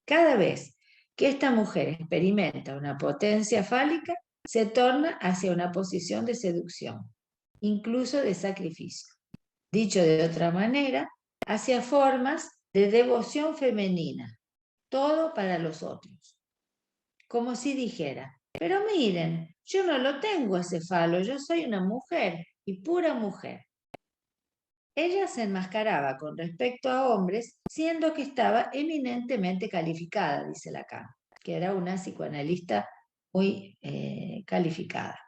Cada vez que esta mujer experimenta una potencia fálica, se torna hacia una posición de seducción, incluso de sacrificio. Dicho de otra manera, hacia formas de devoción femenina, todo para los otros. Como si dijera, pero miren, yo no lo tengo ese falo, yo soy una mujer y pura mujer. Ella se enmascaraba con respecto a hombres, siendo que estaba eminentemente calificada, dice Lacan, que era una psicoanalista muy calificada.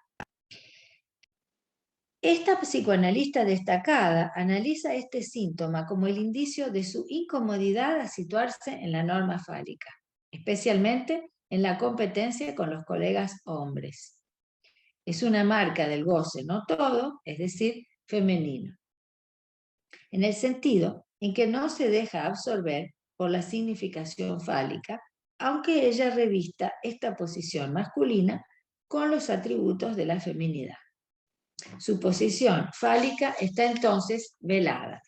Esta psicoanalista destacada analiza este síntoma como el indicio de su incomodidad a situarse en la norma fálica, especialmente en la competencia con los colegas hombres. Es una marca del goce no todo, es decir, femenino, en el sentido en que no se deja absorber por la significación fálica, aunque ella revista esta posición masculina con los atributos de la feminidad. Su posición fálica está entonces velada.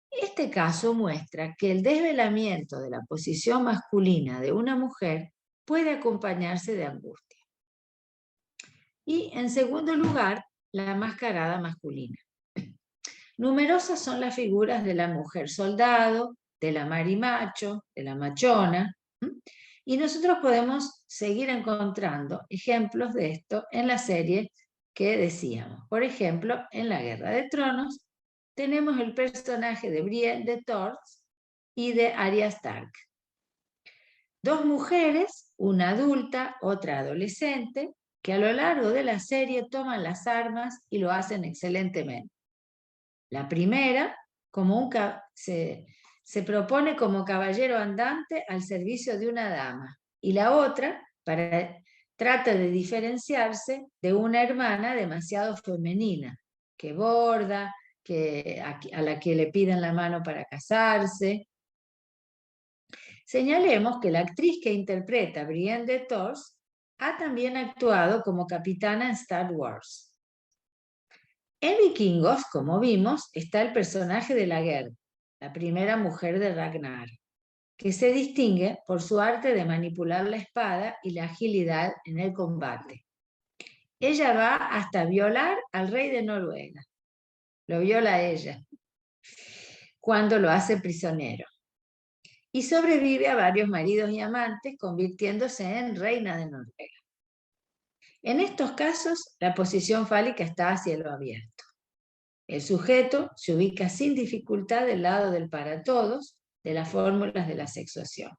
Este caso muestra que el desvelamiento de la posición masculina de una mujer puede acompañarse de angustia. Y en segundo lugar, la mascarada masculina. Numerosas son las figuras de la mujer soldado, de la marimacho, de la machona, y nosotros podemos seguir encontrando ejemplos de esto en la serie que decíamos. Por ejemplo, en la Guerra de Tronos tenemos el personaje de Brienne de Tarth y de Arya Stark. Dos mujeres, una adulta, otra adolescente, que a lo largo de la serie toman las armas y lo hacen excelentemente. La primera se propone como caballero andante al servicio de una dama, y la otra trata de diferenciarse de una hermana demasiado femenina, que borda, a la que le piden la mano para casarse. Señalemos que la actriz que interpreta a Brienne de Tarth ha también actuado como capitana en Star Wars. En Vikingos, como vimos, está el personaje de Lagertha, la primera mujer de Ragnar, que se distingue por su arte de manipular la espada y la agilidad en el combate. Ella va hasta violar al rey de Noruega. Lo viola ella, cuando lo hace prisionero. Y sobrevive a varios maridos y amantes, convirtiéndose en reina de Noruega. En estos casos, la posición fálica está a cielo abierto. El sujeto se ubica sin dificultad del lado del para todos de las fórmulas de la sexuación.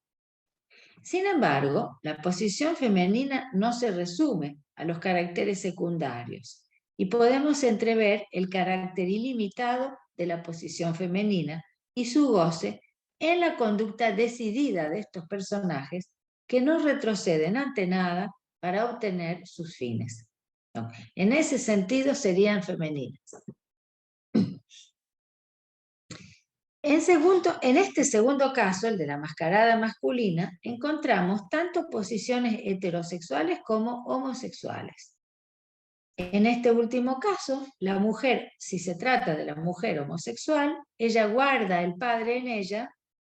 Sin embargo, la posición femenina no se resume a los caracteres secundarios y podemos entrever el carácter ilimitado de la posición femenina y su goce en la conducta decidida de estos personajes que no retroceden ante nada para obtener sus fines. En ese sentido serían femeninas. En este segundo caso, el de la mascarada masculina, encontramos tanto posiciones heterosexuales como homosexuales. En este último caso, la mujer, si se trata de la mujer homosexual, ella guarda el padre en ella,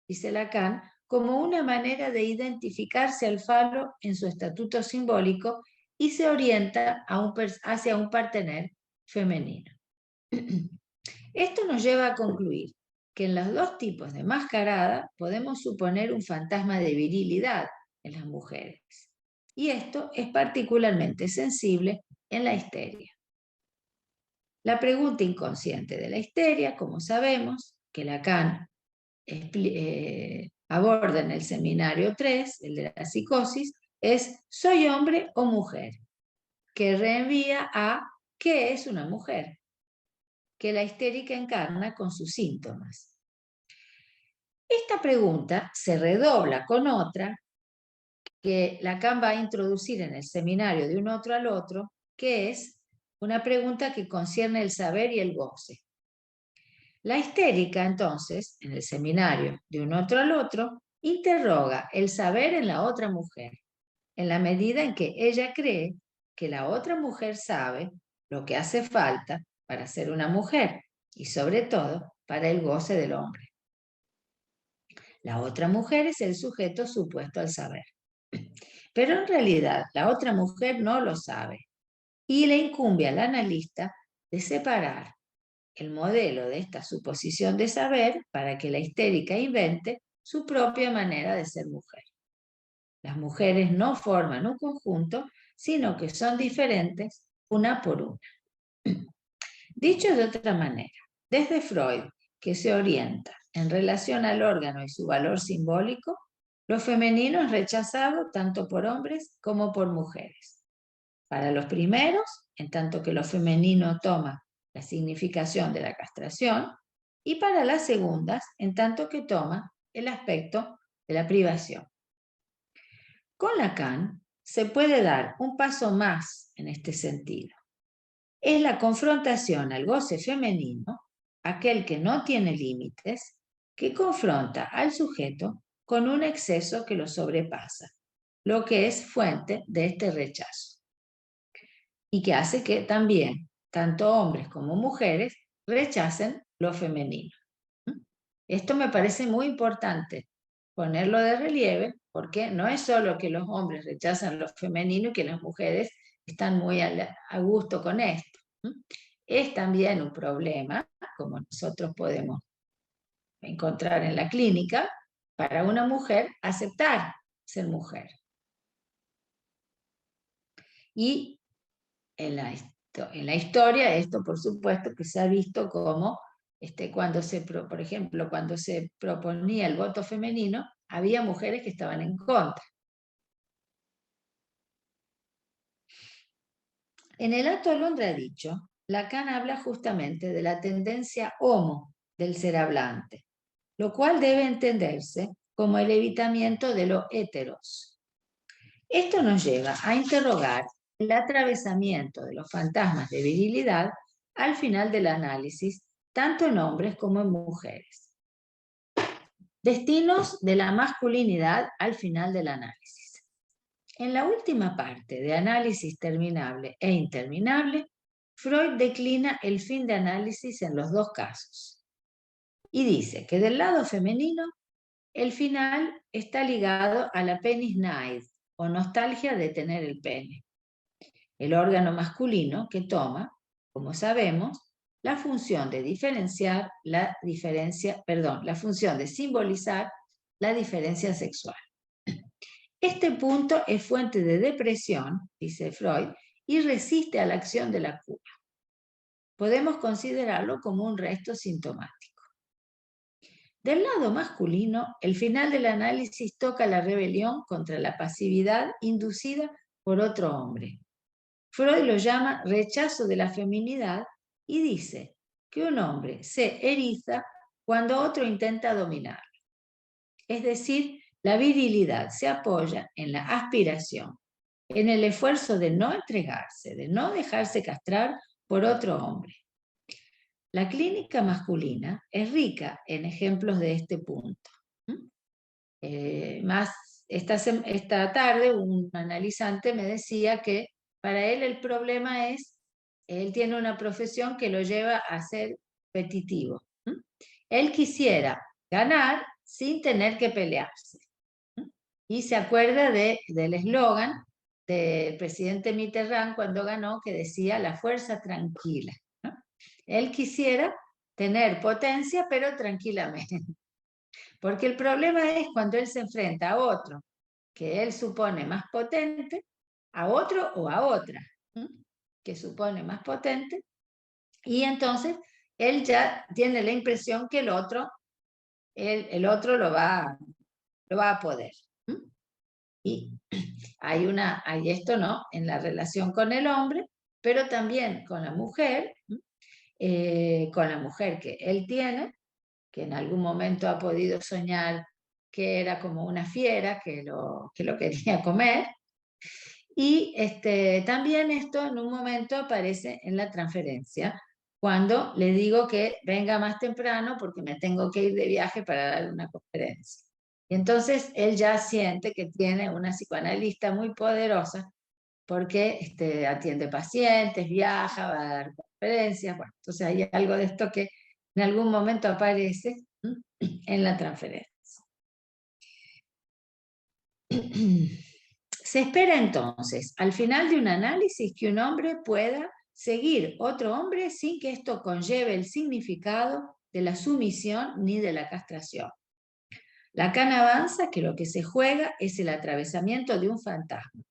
dice Lacan, como una manera de identificarse al falo en su estatuto simbólico y se orienta hacia un partener femenino. Esto nos lleva a concluir que en los dos tipos de mascarada podemos suponer un fantasma de virilidad en las mujeres. Y esto es particularmente sensible en la histeria. La pregunta inconsciente de la histeria, como sabemos, que Lacan aborda en el seminario 3, el de la psicosis, es ¿soy hombre o mujer? Que reenvía a ¿qué es una mujer? Que la histérica encarna con sus síntomas. Esta pregunta se redobla con otra que Lacan va a introducir en el seminario de un otro al otro, que es una pregunta que concierne el saber y el goce. La histérica, entonces, en el seminario de un otro al otro, interroga el saber en la otra mujer, en la medida en que ella cree que la otra mujer sabe lo que hace falta para ser una mujer y sobre todo para el goce del hombre. La otra mujer es el sujeto supuesto al saber. Pero en realidad la otra mujer no lo sabe y le incumbe al analista de separar el modelo de esta suposición de saber para que la histérica invente su propia manera de ser mujer. Las mujeres no forman un conjunto, sino que son diferentes una por una. Dicho de otra manera, desde Freud, que se orienta en relación al órgano y su valor simbólico, Lo femenino es rechazado tanto por hombres como por mujeres. Para los primeros, en tanto que lo femenino toma la significación de la castración, y para las segundas, en tanto que toma el aspecto de la privación. Con Lacan se puede dar un paso más en este sentido. Es la confrontación al goce femenino, aquel que no tiene límites, que confronta al sujeto con un exceso que lo sobrepasa, lo que es fuente de este rechazo. Y que hace que también, tanto hombres como mujeres, rechacen lo femenino. Esto me parece muy importante ponerlo de relieve, porque no es solo que los hombres rechazan lo femenino y que las mujeres están muy a gusto con esto. Es también un problema, como nosotros podemos encontrar en la clínica, para una mujer aceptar ser mujer. Y en la historia, esto por supuesto que se ha visto como, cuando por ejemplo, cuando se proponía el voto femenino, había mujeres que estaban en contra. En el acto Alondra dicho, Lacan habla justamente de la tendencia homo del ser hablante, lo cual debe entenderse como el evitamiento de lo heteros. Esto nos lleva a interrogar el atravesamiento de los fantasmas de virilidad al final del análisis, tanto en hombres como en mujeres. Destinos de la masculinidad al final del análisis. En la última parte de Análisis terminable e interminable, Freud declina el fin de análisis en los dos casos. Y dice que del lado femenino, el final está ligado a la penisneid, o nostalgia de tener el pene. El órgano masculino que toma, como sabemos, la función de la función de simbolizar la diferencia sexual. Este punto es fuente de depresión, dice Freud, y resiste a la acción de la cura. Podemos considerarlo como un resto sintomático. Del lado masculino, el final del análisis toca la rebelión contra la pasividad inducida por otro hombre. Freud lo llama rechazo de la feminidad y dice que un hombre se eriza cuando otro intenta dominarlo. Es decir, la virilidad se apoya en la aspiración, en el esfuerzo de no entregarse, de no dejarse castrar por otro hombre. La clínica masculina es rica en ejemplos de este punto. Esta tarde un analizante me decía que para él el problema es, él tiene una profesión que lo lleva a ser competitivo. Él quisiera ganar sin tener que pelearse. Y se acuerda del eslogan del presidente Mitterrand cuando ganó, que decía la fuerza tranquila. Él quisiera tener potencia, pero tranquilamente. Porque el problema es cuando él se enfrenta a otro que él supone más potente, a otro o a otra, que supone más potente, y entonces él ya tiene la impresión que el otro lo va a poder. Y hay esto, ¿no?, en la relación con el hombre, pero también con la mujer que él tiene, que en algún momento ha podido soñar que era como una fiera que lo quería comer. Y también esto en un momento aparece en la transferencia, cuando le digo que venga más temprano porque me tengo que ir de viaje para dar una conferencia. Y entonces él ya siente que tiene una psicoanalista muy poderosa porque atiende pacientes, viaja, va a dar conferencias. Bueno, entonces hay algo de esto que en algún momento aparece en la transferencia. Se espera entonces, al final de un análisis, que un hombre pueda seguir otro hombre sin que esto conlleve el significado de la sumisión ni de la castración. Lacan avanza que lo que se juega es el atravesamiento de un fantasma.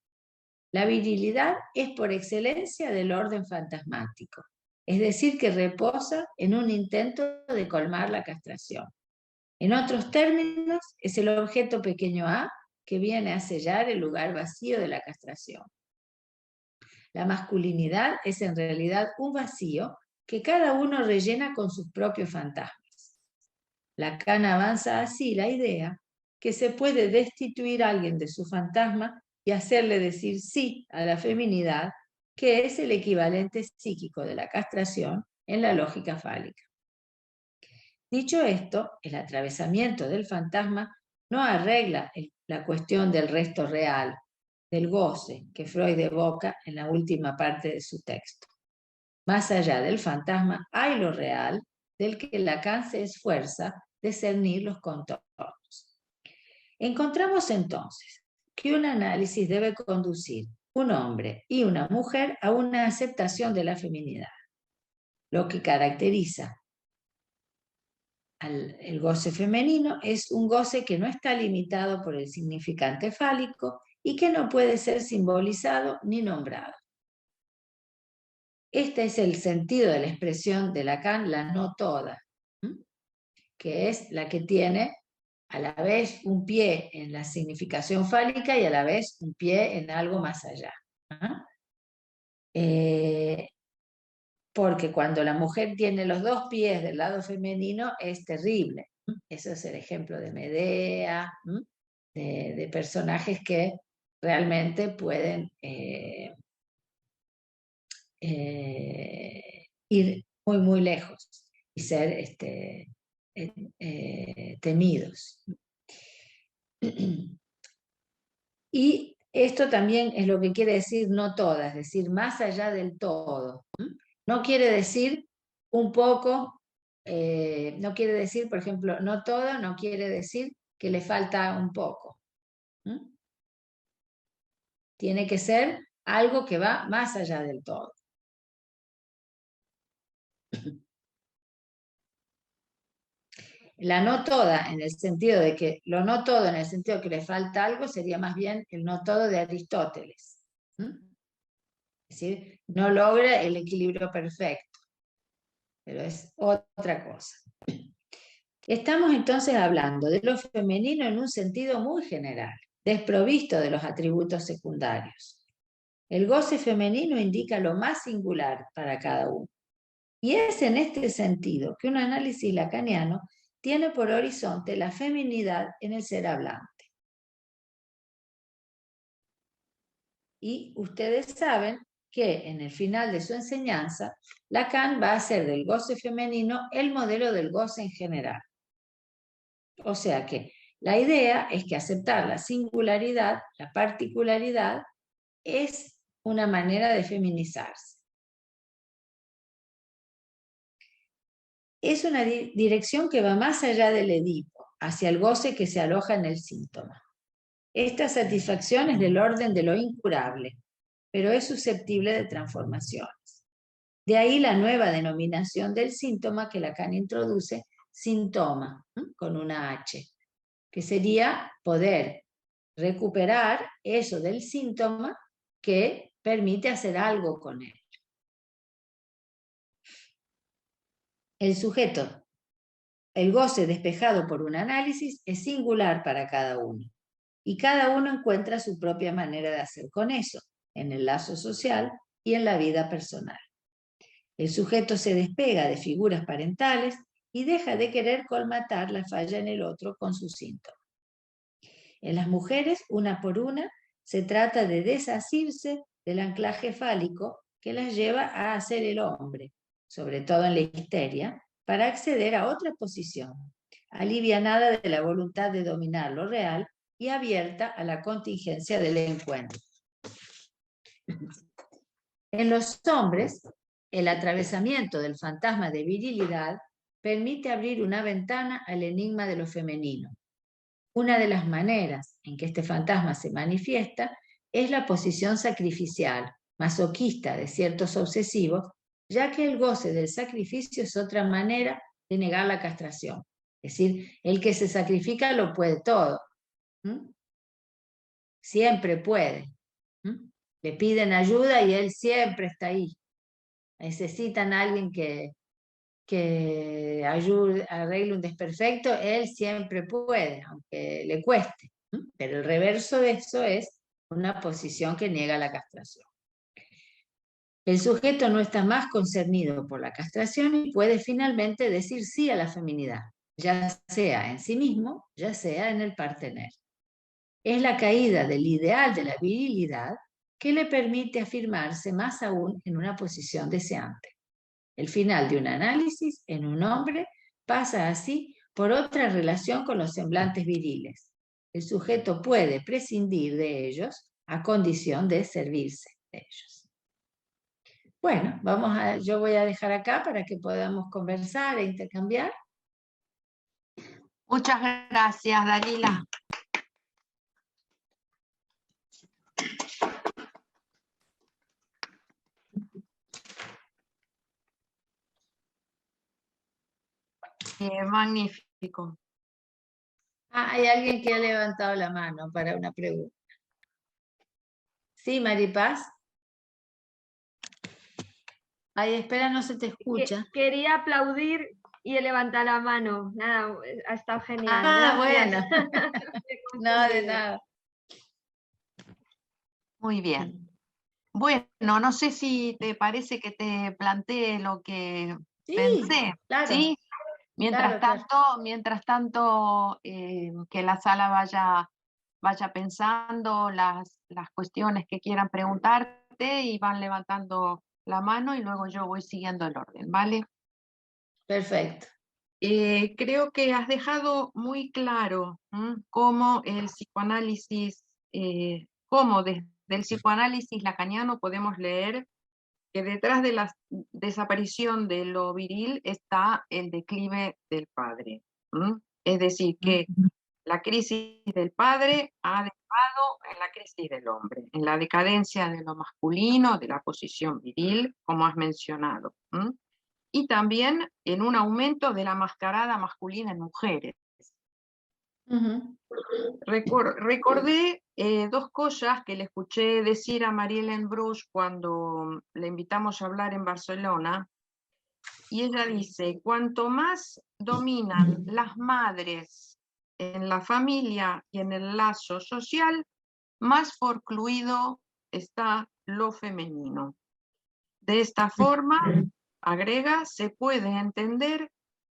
La virilidad es por excelencia del orden fantasmático, es decir, que reposa en un intento de colmar la castración. En otros términos, es el objeto pequeño a que viene a sellar el lugar vacío de la castración. La masculinidad es en realidad un vacío que cada uno rellena con sus propios fantasmas. Lacan avanza así la idea que se puede destituir a alguien de su fantasma y hacerle decir sí a la feminidad, que es el equivalente psíquico de la castración en la lógica fálica. Dicho esto, el atravesamiento del fantasma no arregla la cuestión del resto real, del goce que Freud evoca en la última parte de su texto. Más allá del fantasma hay lo real, del que Lacan se esfuerza de cernir los contornos. Encontramos entonces que un análisis debe conducir un hombre y una mujer a una aceptación de la feminidad. Lo que caracteriza el goce femenino es un goce que no está limitado por el significante fálico y que no puede ser simbolizado ni nombrado. Este es el sentido de la expresión de Lacan, la no toda, que es la que tiene a la vez un pie en la significación fálica y a la vez un pie en algo más allá. Porque cuando la mujer tiene los dos pies del lado femenino es terrible. Ese es el ejemplo de Medea, de personajes que realmente pueden ir muy, muy lejos y ser temidos. Y esto también es lo que quiere decir no toda, es decir, más allá del todo. No quiere decir un poco, no quiere decir, por ejemplo, no toda, no quiere decir que le falta un poco. Tiene que ser algo que va más allá del todo. La no toda, en el sentido de que, lo no todo en el sentido de que le falta algo, sería más bien el no todo de Aristóteles. Es decir, no logra el equilibrio perfecto, pero es otra cosa. Estamos entonces hablando de lo femenino en un sentido muy general, desprovisto de los atributos secundarios. El goce femenino indica lo más singular para cada uno. Y es en este sentido que un análisis lacaniano tiene por horizonte la feminidad en el ser hablante. Y ustedes saben que en el final de su enseñanza, Lacan va a hacer del goce femenino el modelo del goce en general. O sea que la idea es que aceptar la singularidad, la particularidad, es una manera de feminizarse. Es una dirección que va más allá del Edipo, hacia el goce que se aloja en el síntoma. Esta satisfacción es del orden de lo incurable, pero es susceptible de transformaciones. De ahí la nueva denominación del síntoma que Lacan introduce, síntoma, con una H, que sería poder recuperar eso del síntoma que permite hacer algo con él. El sujeto, el goce despejado por un análisis, es singular para cada uno. Y cada uno encuentra su propia manera de hacer con eso, en el lazo social y en la vida personal. El sujeto se despega de figuras parentales y deja de querer colmatar la falla en el otro con sus síntomas. En las mujeres, una por una, se trata de desasirse del anclaje fálico que las lleva a hacer el hombre, sobre todo en la histeria, para acceder a otra posición, alivianada de la voluntad de dominar lo real y abierta a la contingencia del encuentro. En los hombres, el atravesamiento del fantasma de virilidad permite abrir una ventana al enigma de lo femenino. Una de las maneras en que este fantasma se manifiesta es la posición sacrificial, masoquista de ciertos obsesivos, ya que el goce del sacrificio es otra manera de negar la castración. Es decir, el que se sacrifica lo puede todo. Siempre puede. Le piden ayuda y él siempre está ahí. Necesitan a alguien que que ayude, arregle un desperfecto, él siempre puede, aunque le cueste. Pero el reverso de eso es una posición que niega la castración. El sujeto no está más concernido por la castración y puede finalmente decir sí a la feminidad, ya sea en sí mismo, ya sea en el partener. Es la caída del ideal de la virilidad que le permite afirmarse más aún en una posición deseante. El final de un análisis en un hombre pasa así por otra relación con los semblantes viriles. El sujeto puede prescindir de ellos a condición de servirse de ellos. Bueno, yo voy a dejar acá para que podamos conversar e intercambiar. Muchas gracias, Dalila. Magnífico. Hay alguien que ha levantado la mano para una pregunta. Sí, Maripaz. Ay, espera, no se te escucha. Quería aplaudir y levantar la mano. Nada, ha estado genial. Bueno. No, de Gracias. nada. Muy bien. Bueno, no sé si te parece que te plantee lo que pensé. Claro. ¿Sí? Mientras tanto, que la sala vaya pensando las cuestiones que quieran preguntarte y van levantando la mano y luego yo voy siguiendo el orden, ¿vale? Perfecto. Creo que has dejado muy claro cómo el psicoanálisis, cómo desde el psicoanálisis lacaniano podemos leer que detrás de la desaparición de lo viril está el declive del padre. Es decir, que la crisis del padre ha derivado en la crisis del hombre, en la decadencia de lo masculino, de la posición viril, como has mencionado. Y también en un aumento de la mascarada masculina en mujeres. Recordé dos cosas que le escuché decir a Marie-Hélène Bruch cuando le invitamos a hablar en Barcelona, y ella dice, cuanto más dominan las madres en la familia y en el lazo social, más forcluido está lo femenino. De esta forma, agrega, se puede entender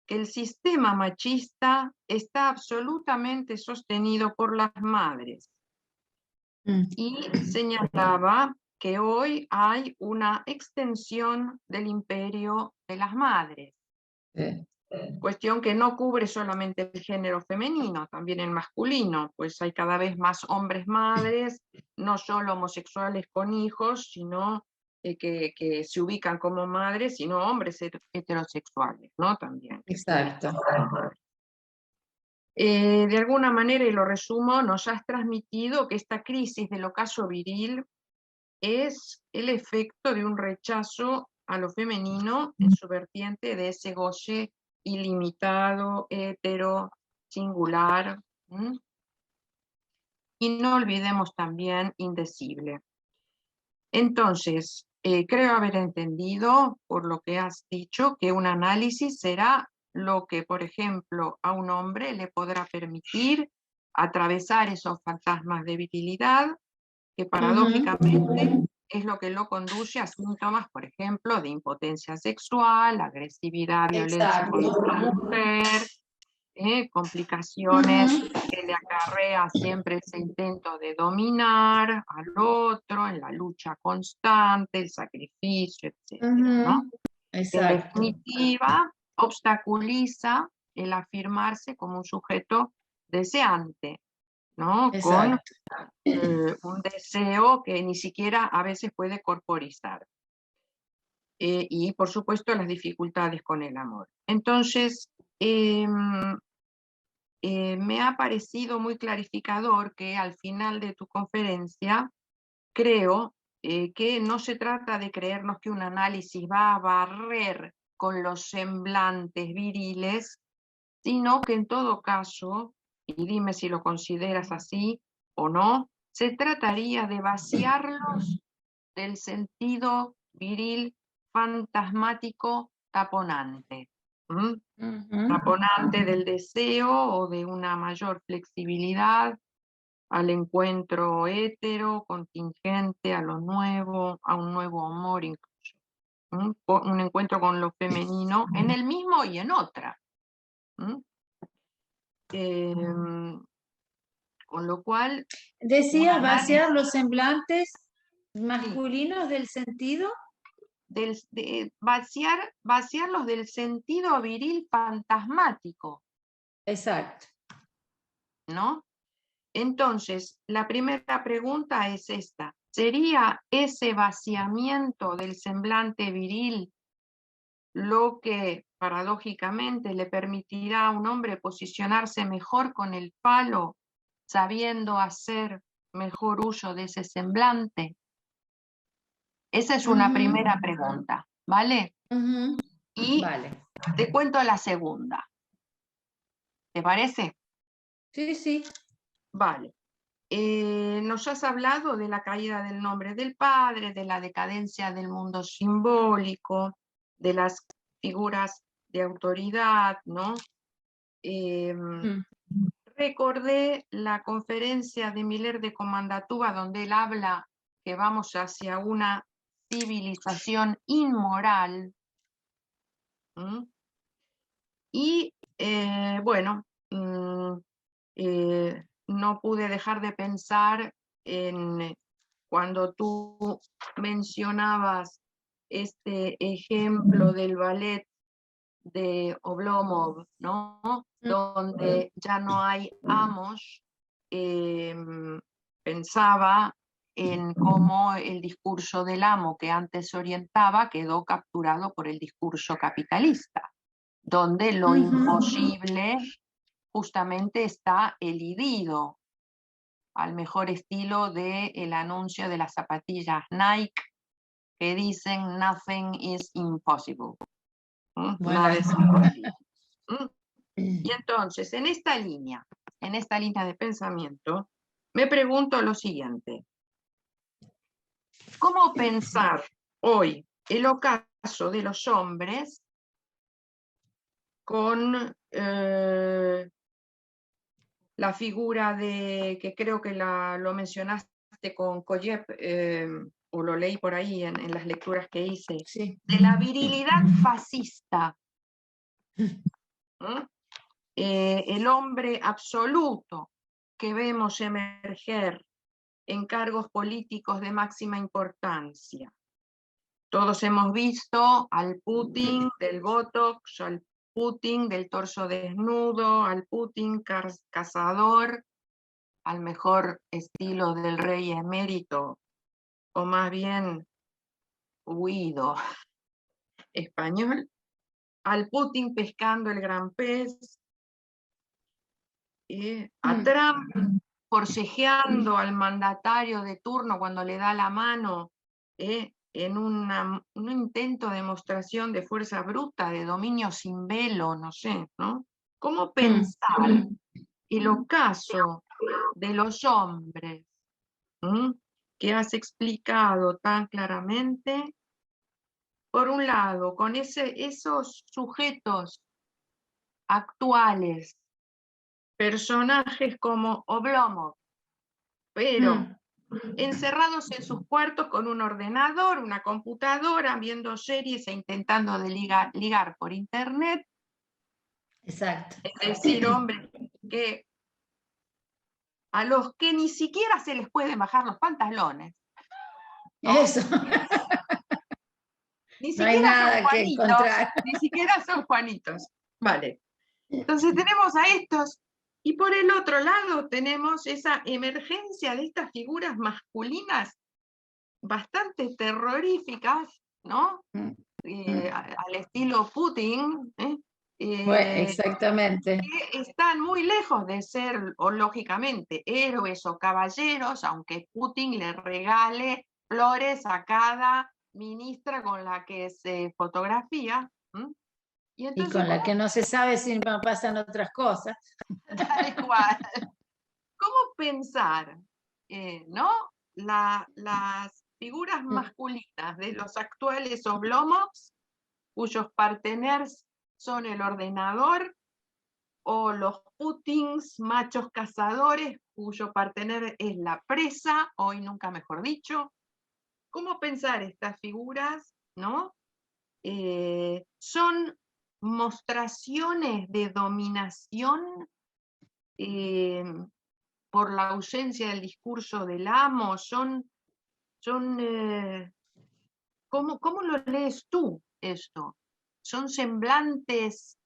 que el sistema machista está absolutamente sostenido por las madres. Y señalaba que hoy hay una extensión del imperio de las madres. Cuestión que no cubre solamente el género femenino, también el masculino, pues hay cada vez más hombres madres, no solo homosexuales con hijos, sino que se ubican como madres, sino hombres heterosexuales, ¿no? También. Exacto. De alguna manera, y lo resumo, nos has transmitido que esta crisis del ocaso viril es el efecto de un rechazo a lo femenino en su vertiente de ese goce ilimitado, hetero, singular, y no olvidemos también indecible. Entonces, creo haber entendido, por lo que has dicho, que un análisis será lo que, por ejemplo, a un hombre le podrá permitir atravesar esos fantasmas de virilidad, que paradójicamente es lo que lo conduce a síntomas, por ejemplo, de impotencia sexual, agresividad, violencia contra la mujer, complicaciones que le acarrea siempre ese intento de dominar al otro en la lucha constante, el sacrificio, etc. ¿no? En definitiva, obstaculiza el afirmarse como un sujeto deseante, ¿no? Con un deseo que ni siquiera a veces puede corporizar. Y por supuesto las dificultades con el amor. Entonces, me ha parecido muy clarificador que al final de tu conferencia, creo que no se trata de creernos que un análisis va a barrer con los semblantes viriles, sino que en todo caso, y dime si lo consideras así o no, se trataría de vaciarlos del sentido viril fantasmático taponante. Taponante del deseo o de una mayor flexibilidad al encuentro hétero, contingente, a lo nuevo, a un nuevo amor incluso. Un encuentro con lo femenino en el mismo y en otra. Con lo cual... Decía un vaciar análisis- los semblantes masculinos del sentido. Vaciarlos del sentido viril fantasmático, Exacto. ¿no? Entonces, la primera pregunta es esta. ¿Sería ese vaciamiento del semblante viril lo que paradójicamente le permitirá a un hombre posicionarse mejor con el palo, sabiendo hacer mejor uso de ese semblante? Esa es una primera pregunta, ¿vale? Y Vale. te cuento la segunda. ¿Te parece? Sí, sí. Vale. Nos has hablado de la caída del nombre del padre, de la decadencia del mundo simbólico, de las figuras de autoridad, ¿no? Recordé la conferencia de Miller de Comandatúa, donde él habla que vamos hacia una civilización inmoral. Y bueno, no pude dejar de pensar en cuando tú mencionabas este ejemplo del ballet de Oblomov, ¿no? Donde ya no hay amos, pensaba en cómo el discurso del amo que antes orientaba quedó capturado por el discurso capitalista, donde lo imposible justamente está elidido, al mejor estilo del anuncio de las zapatillas Nike que dicen nothing is impossible. Nada es imposible. Y entonces, en esta línea de pensamiento, me pregunto lo siguiente. ¿Cómo pensar hoy el ocaso de los hombres con la figura de, que creo que lo mencionaste con Koyev, o lo leí por ahí en las lecturas que hice, Sí. de la virilidad fascista? El hombre absoluto que vemos emerger en cargos políticos de máxima importancia. Todos hemos visto al Putin del Botox, al Putin del torso desnudo, al Putin cazador, al mejor estilo del rey emérito, o más bien huido español, al Putin pescando el gran pez, a Trump forcejeando al mandatario de turno cuando le da la mano, en un intento de demostración de fuerza bruta, de dominio sin velo, no sé, ¿no? ¿Cómo pensar el ocaso de los hombres que has explicado tan claramente? Por un lado, con esos sujetos actuales, personajes como Oblomov, pero encerrados en sus cuartos con un ordenador, una computadora, viendo series e intentando ligar por internet. Exacto. Es decir, hombres que a los que ni siquiera se les pueden bajar los pantalones, ¿no? Eso. Ni No hay siquiera son nada que Juanitos, encontrar. ni siquiera son Juanitos. Vale. Entonces tenemos a estos, y por el otro lado tenemos esa emergencia de estas figuras masculinas bastante terroríficas, ¿no? Al estilo Putin, Bueno, exactamente. que están muy lejos de ser, o lógicamente, héroes o caballeros, aunque Putin le regale flores a cada ministra con la que se fotografía. Y Y con la que no se sabe si pasan otras cosas. Tal cual. ¿Cómo pensar, ¿no? Las figuras masculinas de los actuales Oblomovs, cuyos parteners son el ordenador o los Putins, machos cazadores, cuyo partener es la presa, hoy nunca mejor dicho. ¿Cómo pensar estas figuras, no? Son mostraciones de dominación por la ausencia del discurso del amo, ¿cómo lo lees tú esto? ¿Son semblantes?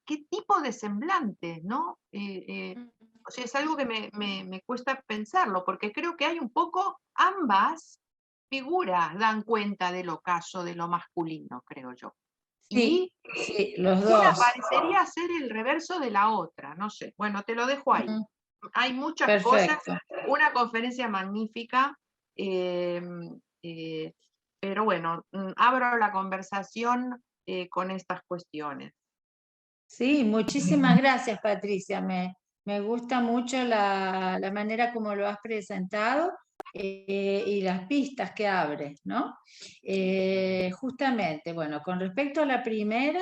¿Qué tipo de semblantes, no? O sea, es algo que me cuesta pensarlo, porque creo que hay un poco, ambas figuras dan cuenta del ocaso de lo masculino, creo yo. Sí, Y sí, los una dos. parecería ser el reverso de la otra, no sé. Bueno, te lo dejo ahí. Hay muchas cosas, Perfecto. una conferencia magnífica, pero bueno, abro la conversación con estas cuestiones. Sí, muchísimas gracias, Patricia. Me gusta mucho la manera como lo has presentado y las pistas que abres, ¿no? Justamente, bueno, con respecto a la primera,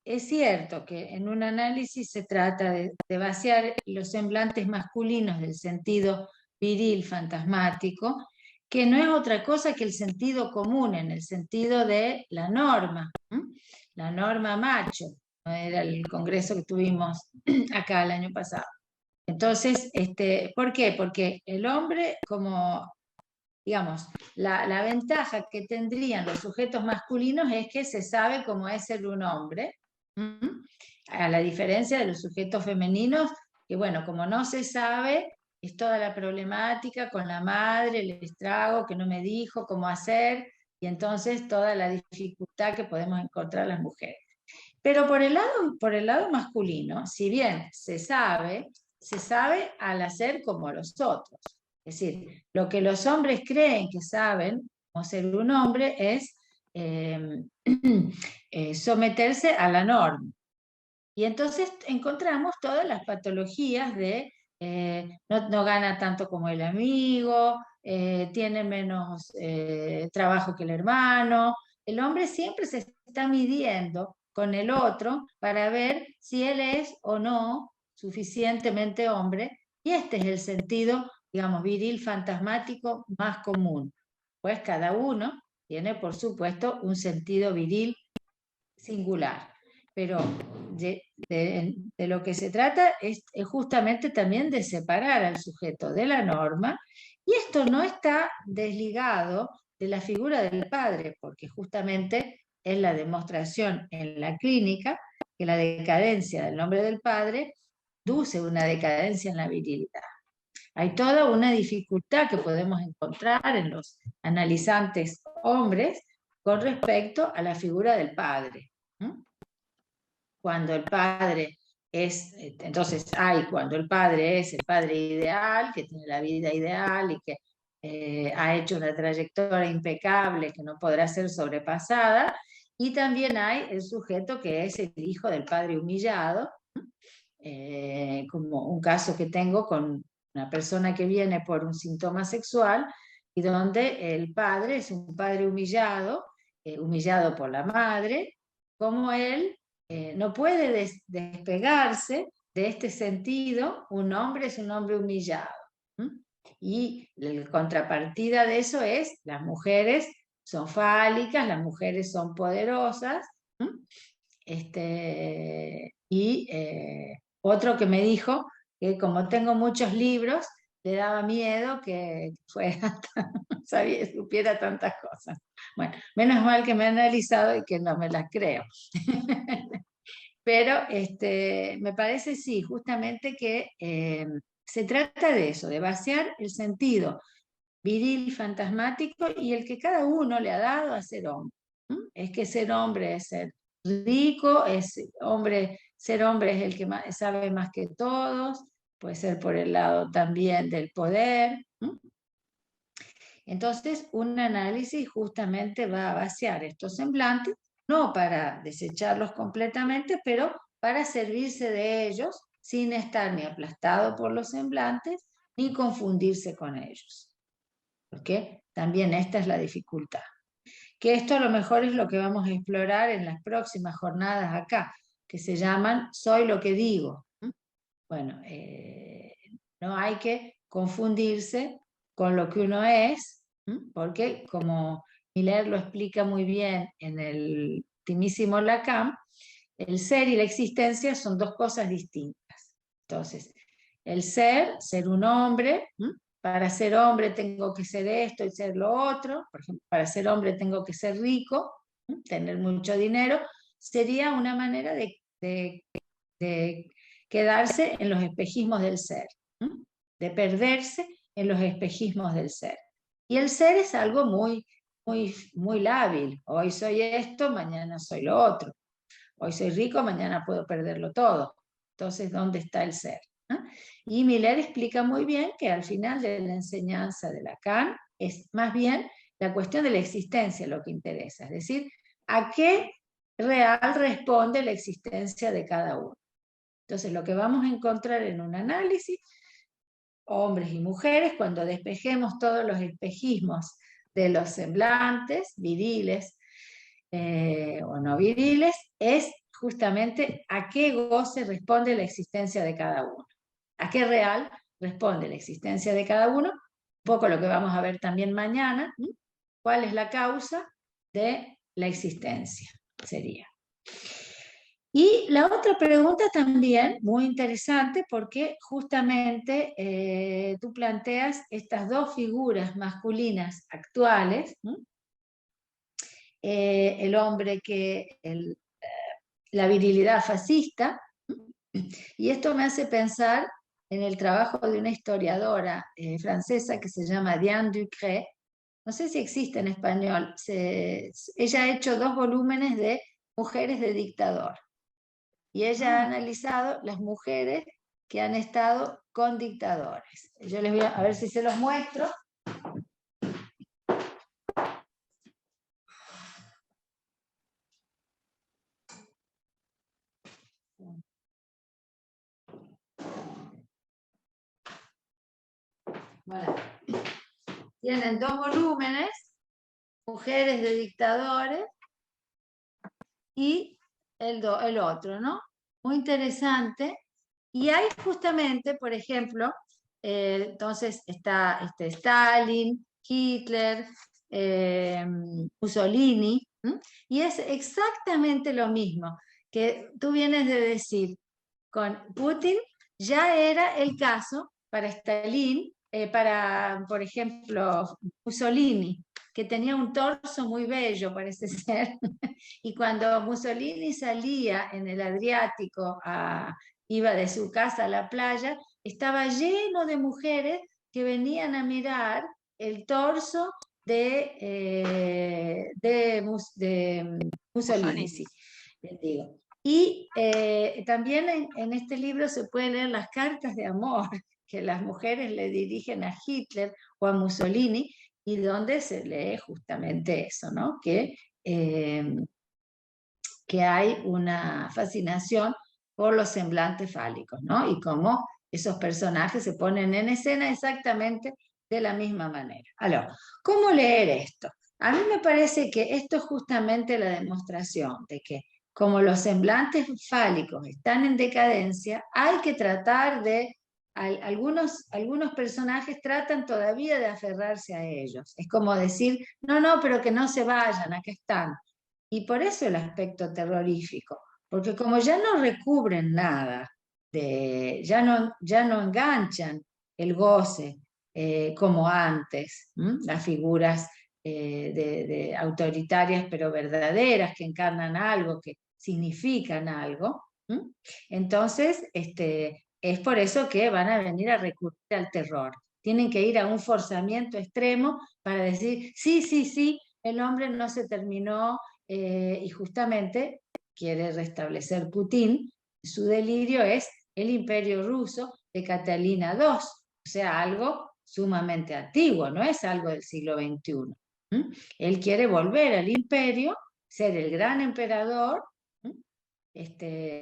es cierto que en un análisis se trata de vaciar los semblantes masculinos del sentido viril fantasmático, que no es otra cosa que el sentido común, en el sentido de la norma, la norma macho. Era el congreso que tuvimos acá el año pasado. Entonces, ¿por qué? Porque el hombre, como, digamos, la ventaja que tendrían los sujetos masculinos es que se sabe cómo es ser un hombre, a la diferencia de los sujetos femeninos, que bueno, como no se sabe, es toda la problemática con la madre, el estrago que no me dijo cómo hacer, y entonces toda la dificultad que podemos encontrar las mujeres. Pero por el lado masculino, si bien se sabe al hacer como los otros. Es decir, lo que los hombres creen que saben, como ser un hombre, es someterse a la norma. Y entonces encontramos todas las patologías de no gana tanto como el amigo, tiene menos trabajo que el hermano. El hombre siempre se está midiendo con el otro para ver si él es o no suficientemente hombre, y este es el sentido, digamos, viril fantasmático más común. Pues cada uno tiene, por supuesto, un sentido viril singular, pero de lo que se trata es justamente también de separar al sujeto de la norma, y esto no está desligado de la figura del padre, porque justamente es la demostración en la clínica que la decadencia del nombre del padre induce una decadencia en la virilidad. Hay toda una dificultad que podemos encontrar en los analizantes hombres con respecto a la figura del padre. Cuando el padre es, entonces cuando el padre es el padre ideal, que tiene la vida ideal y que ha hecho una trayectoria impecable que no podrá ser sobrepasada, y también hay el sujeto que es el hijo del padre humillado, como un caso que tengo con una persona que viene por un síntoma sexual y donde el padre es un padre humillado, humillado por la madre, como él no puede despegarse de este sentido. Un hombre es un hombre humillado. Y la contrapartida de eso es, las mujeres son fálicas, las mujeres son poderosas. Y otro que me dijo que como tengo muchos libros, le daba miedo que supiera tantas cosas. Bueno, menos mal que me han analizado y que no me las creo. Pero me parece, sí, justamente que se trata de eso, de vaciar el sentido viril fantasmático y el que cada uno le ha dado a ser hombre. Es que ser hombre es ser rico, ser hombre es el que sabe más que todos, puede ser por el lado también del poder. Entonces, un análisis justamente va a vaciar estos semblantes, no para desecharlos completamente, pero para servirse de ellos sin estar ni aplastado por los semblantes, ni confundirse con ellos. Porque también esta es la dificultad. Que esto a lo mejor es lo que vamos a explorar en las próximas jornadas acá. que se llaman soy lo que digo. Bueno, no hay que confundirse con lo que uno es, porque como Miller lo explica muy bien en el ultimísimo Lacan, el ser y la existencia son dos cosas distintas. Entonces, el ser un hombre, para ser hombre tengo que ser esto y ser lo otro, por ejemplo, para ser hombre tengo que ser rico, tener mucho dinero, sería una manera de quedarse en los espejismos del ser, de perderse en los espejismos del ser. Y el ser es algo muy, muy, muy lábil. Hoy soy esto, mañana soy lo otro. Hoy soy rico, mañana puedo perderlo todo. Entonces, ¿dónde está el ser? Y Miller explica muy bien que al final de la enseñanza de Lacan es más bien la cuestión de la existencia lo que interesa, es decir, a qué real responde la existencia de cada uno. Entonces, lo que vamos a encontrar en un análisis, hombres y mujeres, cuando despejemos todos los espejismos de los semblantes viriles o no viriles, es justamente a qué goce responde la existencia de cada uno, a qué real responde la existencia de cada uno, un poco lo que vamos a ver también mañana, cuál es la causa de la existencia, sería. Y la otra pregunta también, muy interesante, porque justamente tú planteas estas dos figuras masculinas actuales, el hombre la virilidad fascista, y esto me hace pensar en el trabajo de una historiadora francesa que se llama Diane Ducret, no sé si existe en español, ella ha hecho 2 volúmenes de Mujeres de dictador. Y ella ha analizado las mujeres que han estado con dictadores. Yo les voy a ver si se los muestro. Bueno, tienen 2 volúmenes, Mujeres de dictadores, y el otro, ¿no? Muy interesante. Y hay justamente, por ejemplo, entonces está Stalin, Hitler, Mussolini, y es exactamente lo mismo que tú vienes de decir con Putin. Ya era el caso para Stalin, para, por ejemplo, Mussolini, que tenía un torso muy bello, parece ser, y cuando Mussolini salía en el Adriático, iba de su casa a la playa, estaba lleno de mujeres que venían a mirar el torso de Mussolini. Sí, les digo. Y también en este libro se pueden leer las cartas de amor que las mujeres le dirigen a Hitler o a Mussolini, y donde se lee justamente eso, ¿no? Que hay una fascinación por los semblantes fálicos, ¿no? Y cómo esos personajes se ponen en escena exactamente de la misma manera. Ahora, ¿cómo leer esto? A mí me parece que esto es justamente la demostración de que como los semblantes fálicos están en decadencia, hay que tratar de algunos personajes tratan todavía de aferrarse a ellos. Es como decir, no, pero que no se vayan, acá están. Y por eso el aspecto terrorífico, porque como ya no recubren nada, ya no enganchan el goce como antes, las figuras de autoritarias pero verdaderas, que encarnan algo, que significan algo. Entonces, es por eso que van a venir a recurrir al terror. Tienen que ir a un forzamiento extremo para decir, sí, el hombre no se terminó, y justamente quiere restablecer Putin. Su delirio es el imperio ruso de Catalina II, o sea, algo sumamente antiguo, no es algo del siglo XXI. Él quiere volver al imperio, ser el gran emperador de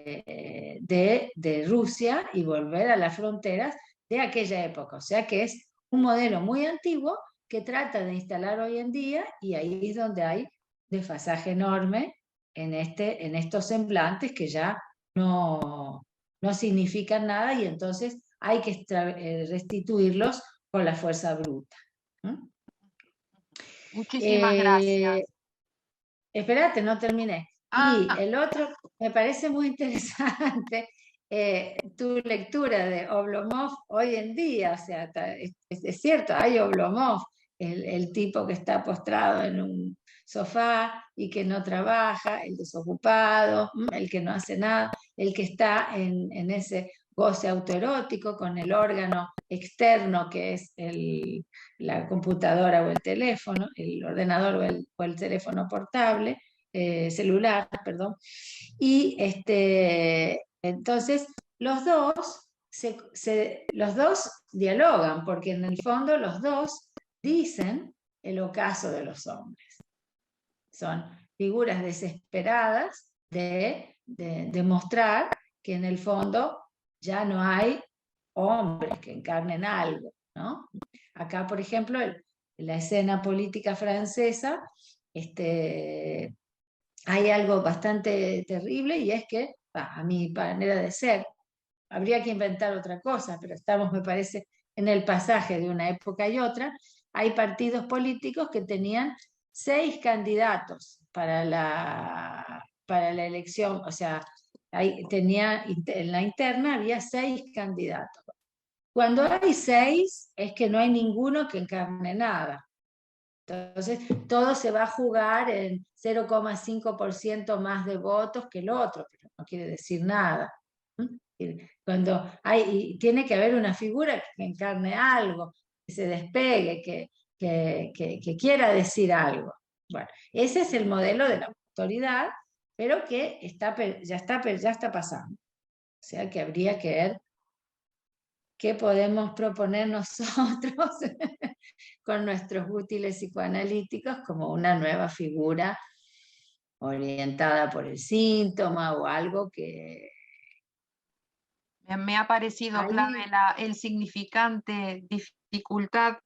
Rusia y volver a las fronteras de aquella época. O sea que es un modelo muy antiguo que trata de instalar hoy en día, y ahí es donde hay desfasaje enorme en estos semblantes que ya no significan nada y entonces hay que restituirlos con la fuerza bruta. Muchísimas gracias. Espérate, no terminé. Ah. Y el otro, me parece muy interesante tu lectura de Oblomov hoy en día, o sea, es cierto, hay Oblomov, el tipo que está postrado en un sofá y que no trabaja, el desocupado, el que no hace nada, el que está en ese goce autoerótico con el órgano externo que es la computadora o el teléfono, el ordenador o el teléfono portable, celular, perdón. Y entonces los dos, los dos dialogan, porque en el fondo los dos dicen el ocaso de los hombres. Son figuras desesperadas de demostrar que en el fondo ya no hay hombres que encarnen algo, ¿no? Acá, por ejemplo, en la escena política francesa, hay algo bastante terrible y es que, a mi manera de ser, habría que inventar otra cosa, pero estamos, me parece, en el pasaje de una época y otra. Hay partidos políticos que tenían 6 candidatos para la elección, o sea, en la interna había 6 candidatos. Cuando hay 6 es que no hay ninguno que encarne nada. Entonces, todo se va a jugar en 0,5% más de votos que el otro, pero no quiere decir nada. Cuando y tiene que haber una figura que encarne algo, que se despegue, que quiera decir algo. Bueno, ese es el modelo de la autoridad, pero que ya está pasando. O sea que habría que ver qué podemos proponer nosotros con nuestros útiles psicoanalíticos como una nueva figura orientada por el síntoma o algo que... Me ha parecido clave el significante, dificultad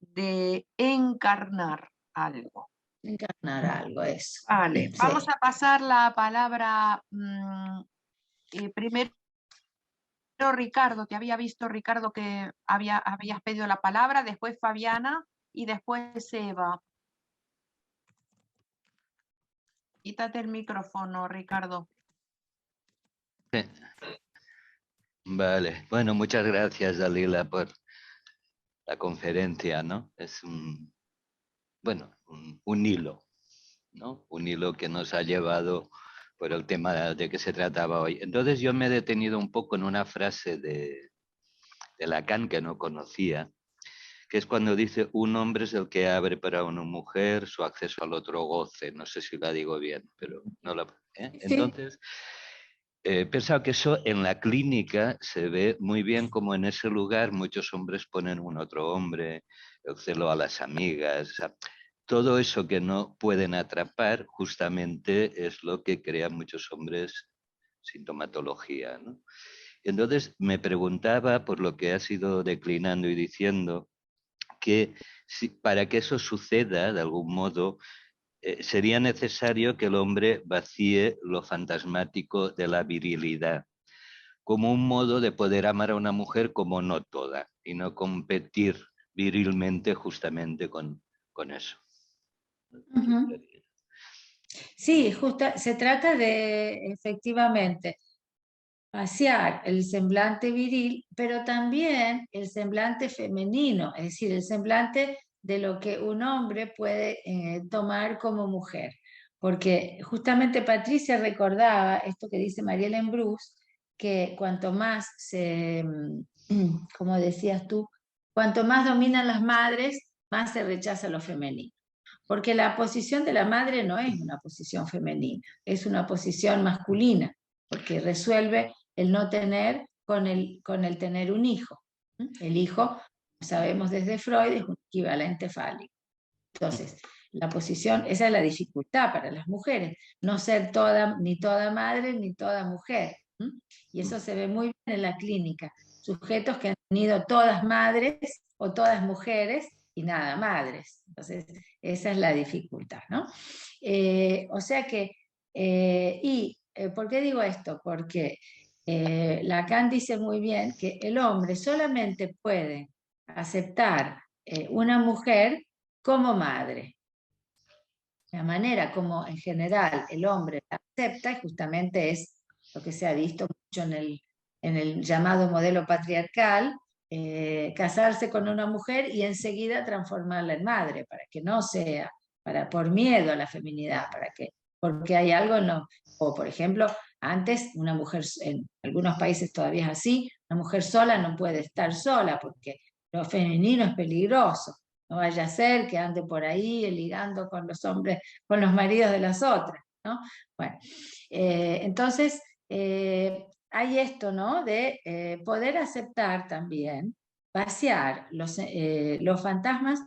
de encarnar algo. Encarnar algo, eso. Vale, Sí. Vamos a pasar la palabra primero Ricardo, que había visto, Ricardo, que habías pedido la palabra, después Fabiana y después Eva. Quítate el micrófono, Ricardo. Sí. Vale, bueno, muchas gracias, Dalila, por la conferencia, ¿no? Es un hilo, ¿no? Un hilo que nos ha llevado por el tema de que se trataba hoy. Entonces yo me he detenido un poco en una frase de Lacan que no conocía, que es cuando dice: un hombre es el que abre para una mujer su acceso al otro goce. No sé si la digo bien, pero no la... Sí. Entonces... he pensado que eso en la clínica se ve muy bien, como en ese lugar muchos hombres ponen un otro hombre, el celo a las amigas, o sea, todo eso que no pueden atrapar justamente es lo que crea en muchos hombres sintomatología, ¿no? Entonces me preguntaba, por lo que has ido declinando y diciendo, que para que eso suceda de algún modo, sería necesario que el hombre vacíe lo fantasmático de la virilidad, como un modo de poder amar a una mujer como no toda, y no competir virilmente justamente con eso. Uh-huh. Sí, se trata de, efectivamente, vaciar el semblante viril, pero también el semblante femenino, es decir, el semblante de lo que un hombre puede tomar como mujer. Porque justamente Patricia recordaba esto que dice Mariela Bruce, que cuanto más como decías tú, cuanto más dominan las madres, más se rechaza lo femenino. Porque la posición de la madre no es una posición femenina, es una posición masculina, porque resuelve el no tener con el tener un hijo. El hijo, sabemos desde Freud, es un equivalente fálico. Entonces, la posición, esa es la dificultad para las mujeres, no ser ni toda madre ni toda mujer. Y eso se ve muy bien en la clínica. Sujetos que han tenido todas madres o todas mujeres y nada madres. Entonces, esa es la dificultad, ¿no? O sea que, y ¿por qué digo esto? Porque Lacan dice muy bien que el hombre solamente puede aceptar una mujer como madre. La manera como en general el hombre la acepta, justamente es lo que se ha visto mucho en el llamado modelo patriarcal, casarse con una mujer y enseguida transformarla en madre, para que no sea, por miedo a la feminidad, porque hay algo, no, o por ejemplo, antes una mujer, en algunos países todavía es así, una mujer sola no puede estar sola, porque lo femenino es peligroso. No vaya a ser que ande por ahí ligando con los hombres, con los maridos de las otras, ¿no? Bueno, entonces hay esto, ¿no? De poder aceptar también, vaciar los fantasmas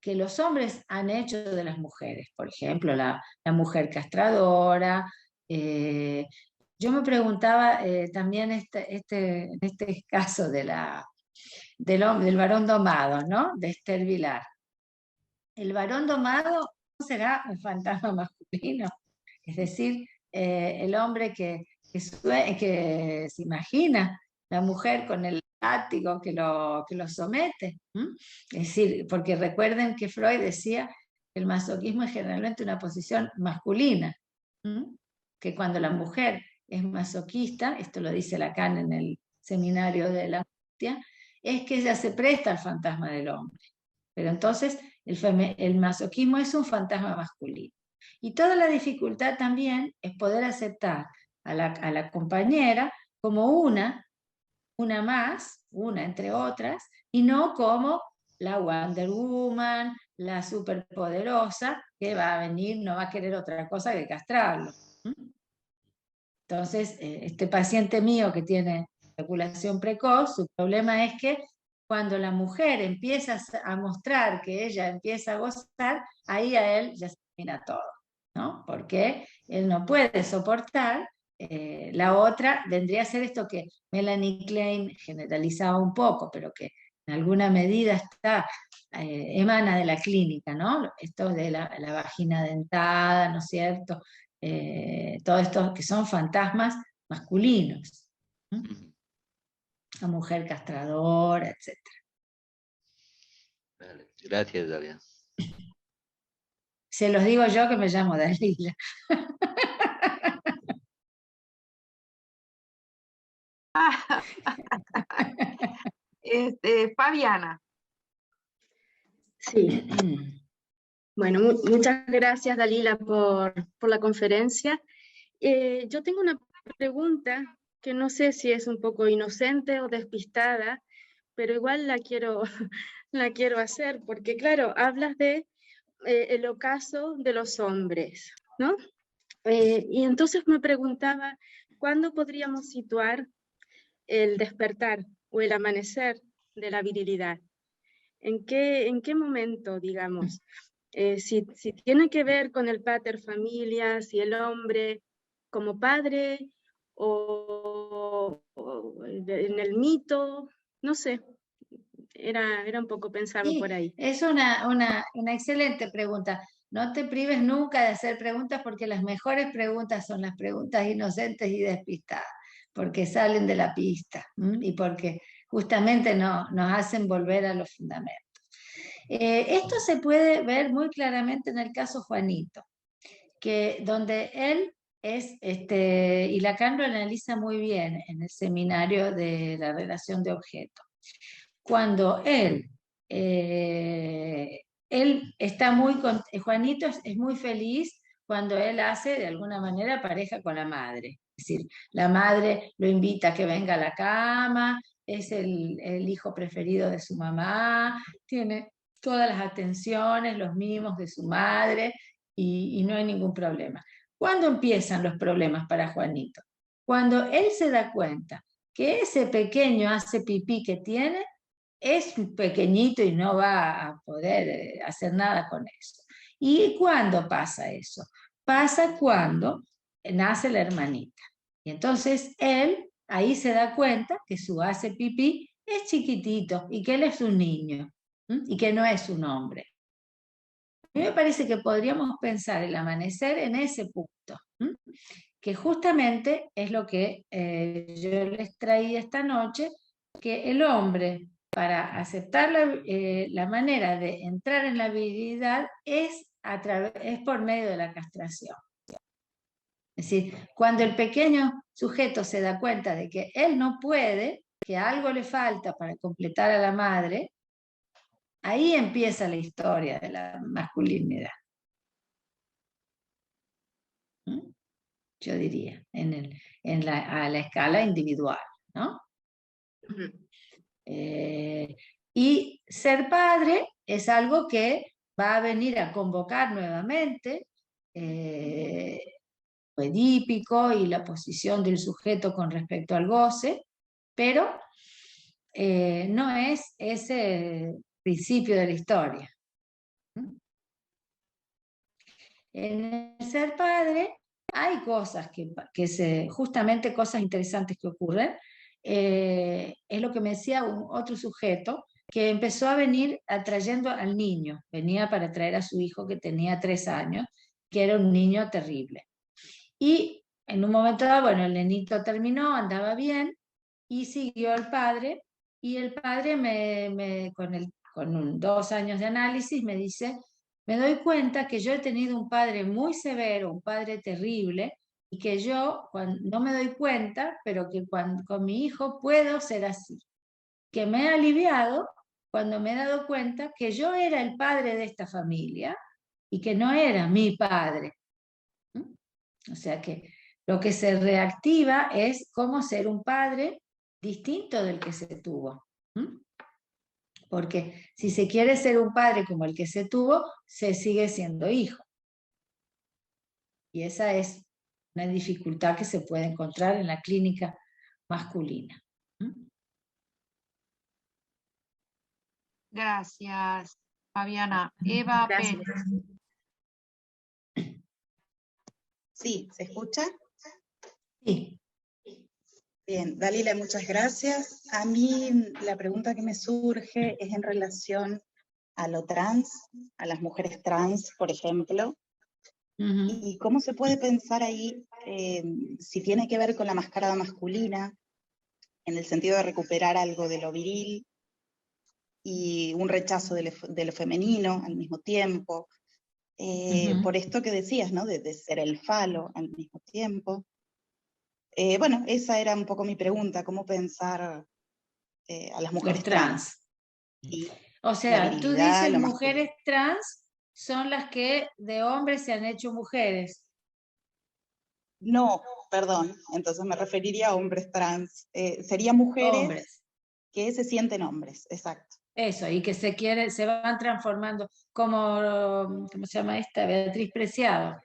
que los hombres han hecho de las mujeres. Por ejemplo, la mujer castradora. Yo me preguntaba también en este caso del varón domado, ¿no? De Esther Vilar. El varón domado no será un fantasma masculino, es decir, el hombre que se imagina la mujer con el látigo que lo somete. Es decir, porque recuerden que Freud decía que el masoquismo es generalmente una posición masculina, que cuando la mujer es masoquista, esto lo dice Lacan en el seminario de la angustia, es que ella se presta al fantasma del hombre. Pero entonces el masoquismo es un fantasma masculino. Y toda la dificultad también es poder aceptar a la compañera como una más, una entre otras, y no como la Wonder Woman, la superpoderosa, que va a venir, no va a querer otra cosa que castrarlo. Entonces, este paciente mío que tiene eyaculación precoz, su problema es que cuando la mujer empieza a mostrar que ella empieza a gozar, ahí a él ya se termina todo, ¿no? Porque él no puede soportar. La otra vendría a ser esto que Melanie Klein generalizaba un poco, pero que en alguna medida emana de la clínica, ¿no? Esto de la vagina dentada, ¿no es cierto? Todo esto que son fantasmas masculinos. La mujer castradora, etc. Vale. Gracias, Dalia. Se los digo yo que me llamo Dalila. Fabiana. Sí. Bueno, muchas gracias, Dalila, por la conferencia. Yo tengo una pregunta que no sé si es un poco inocente o despistada, pero igual la quiero hacer, porque claro, hablas de el ocaso de los hombres, ¿no? Y entonces me preguntaba, ¿cuándo podríamos situar el despertar o el amanecer de la virilidad? ¿En qué momento, digamos? Si tiene que ver con el pater familia, si el hombre como padre o en el mito, no sé, era un poco pensarlo Sí, por ahí. es una excelente pregunta. No te prives nunca de hacer preguntas, porque las mejores preguntas son las preguntas inocentes y despistadas, porque salen de la pista y porque justamente nos hacen volver a los fundamentos. Esto se puede ver muy claramente en el caso Juanito, donde él y Lacan lo analiza muy bien en el seminario de la relación de objeto. Cuando él está Juanito es muy feliz cuando él hace de alguna manera pareja con la madre. Es decir, la madre lo invita a que venga a la cama, es el hijo preferido de su mamá, tiene todas las atenciones, los mimos de su madre y no hay ningún problema. ¿Cuándo empiezan los problemas para Juanito? Cuando él se da cuenta que ese pequeño hace pipí que tiene es pequeñito y no va a poder hacer nada con eso. ¿Y cuándo pasa eso? Pasa cuando nace la hermanita. Y entonces él ahí se da cuenta que su hace pipí es chiquitito y que él es un niño y que no es un hombre. A mí me parece que podríamos pensar el amanecer en ese punto. que justamente es lo que yo les traía esta noche, que el hombre, para aceptar la manera de entrar en la virilidad, es por medio de la castración. Es decir, cuando el pequeño sujeto se da cuenta de que él no puede, que algo le falta para completar a la madre, ahí empieza la historia de la masculinidad. ¿Mm? Yo diría, a la escala individual, ¿no? Y ser padre es algo que va a venir a convocar nuevamente lo edípico y la posición del sujeto con respecto al goce, pero no es ese principio de la historia. En el ser padre hay cosas justamente cosas interesantes que ocurren. Es lo que me decía otro sujeto, que empezó a venir atrayendo al niño, venía para traer a su hijo que tenía 3 años, que era un niño terrible. Y en un momento dado, bueno, el nenito terminó, andaba bien, y siguió el padre, y el padre con 2 años de análisis me dice, me doy cuenta que yo he tenido un padre muy severo, un padre terrible, y que yo no me doy cuenta, pero que con mi hijo puedo ser así. Que me he aliviado cuando me he dado cuenta que yo era el padre de esta familia y que no era mi padre. O sea que lo que se reactiva es cómo ser un padre distinto del que se tuvo. Porque si se quiere ser un padre como el que se tuvo, se sigue siendo hijo. Y esa es una dificultad que se puede encontrar en la clínica masculina. Gracias, Fabiana. Eva Gracias. Pérez. Sí, ¿se escucha? Sí. Bien, Dalila, muchas gracias. A mí la pregunta que me surge es en relación a lo trans, a las mujeres trans, por ejemplo, y cómo se puede pensar ahí si tiene que ver con la mascarada masculina, en el sentido de recuperar algo de lo viril y un rechazo de lo femenino al mismo tiempo, por esto que decías, ¿no? De ser el falo al mismo tiempo. Bueno, esa era un poco mi pregunta, cómo pensar a las mujeres trans. O sea, tú dices mujeres trans son las que de hombres se han hecho mujeres. No, perdón, entonces me referiría a hombres trans. Sería mujeres hombres que se sienten hombres, exacto. Eso, y que se van transformando, como, ¿cómo se llama esta? Beatriz Preciado.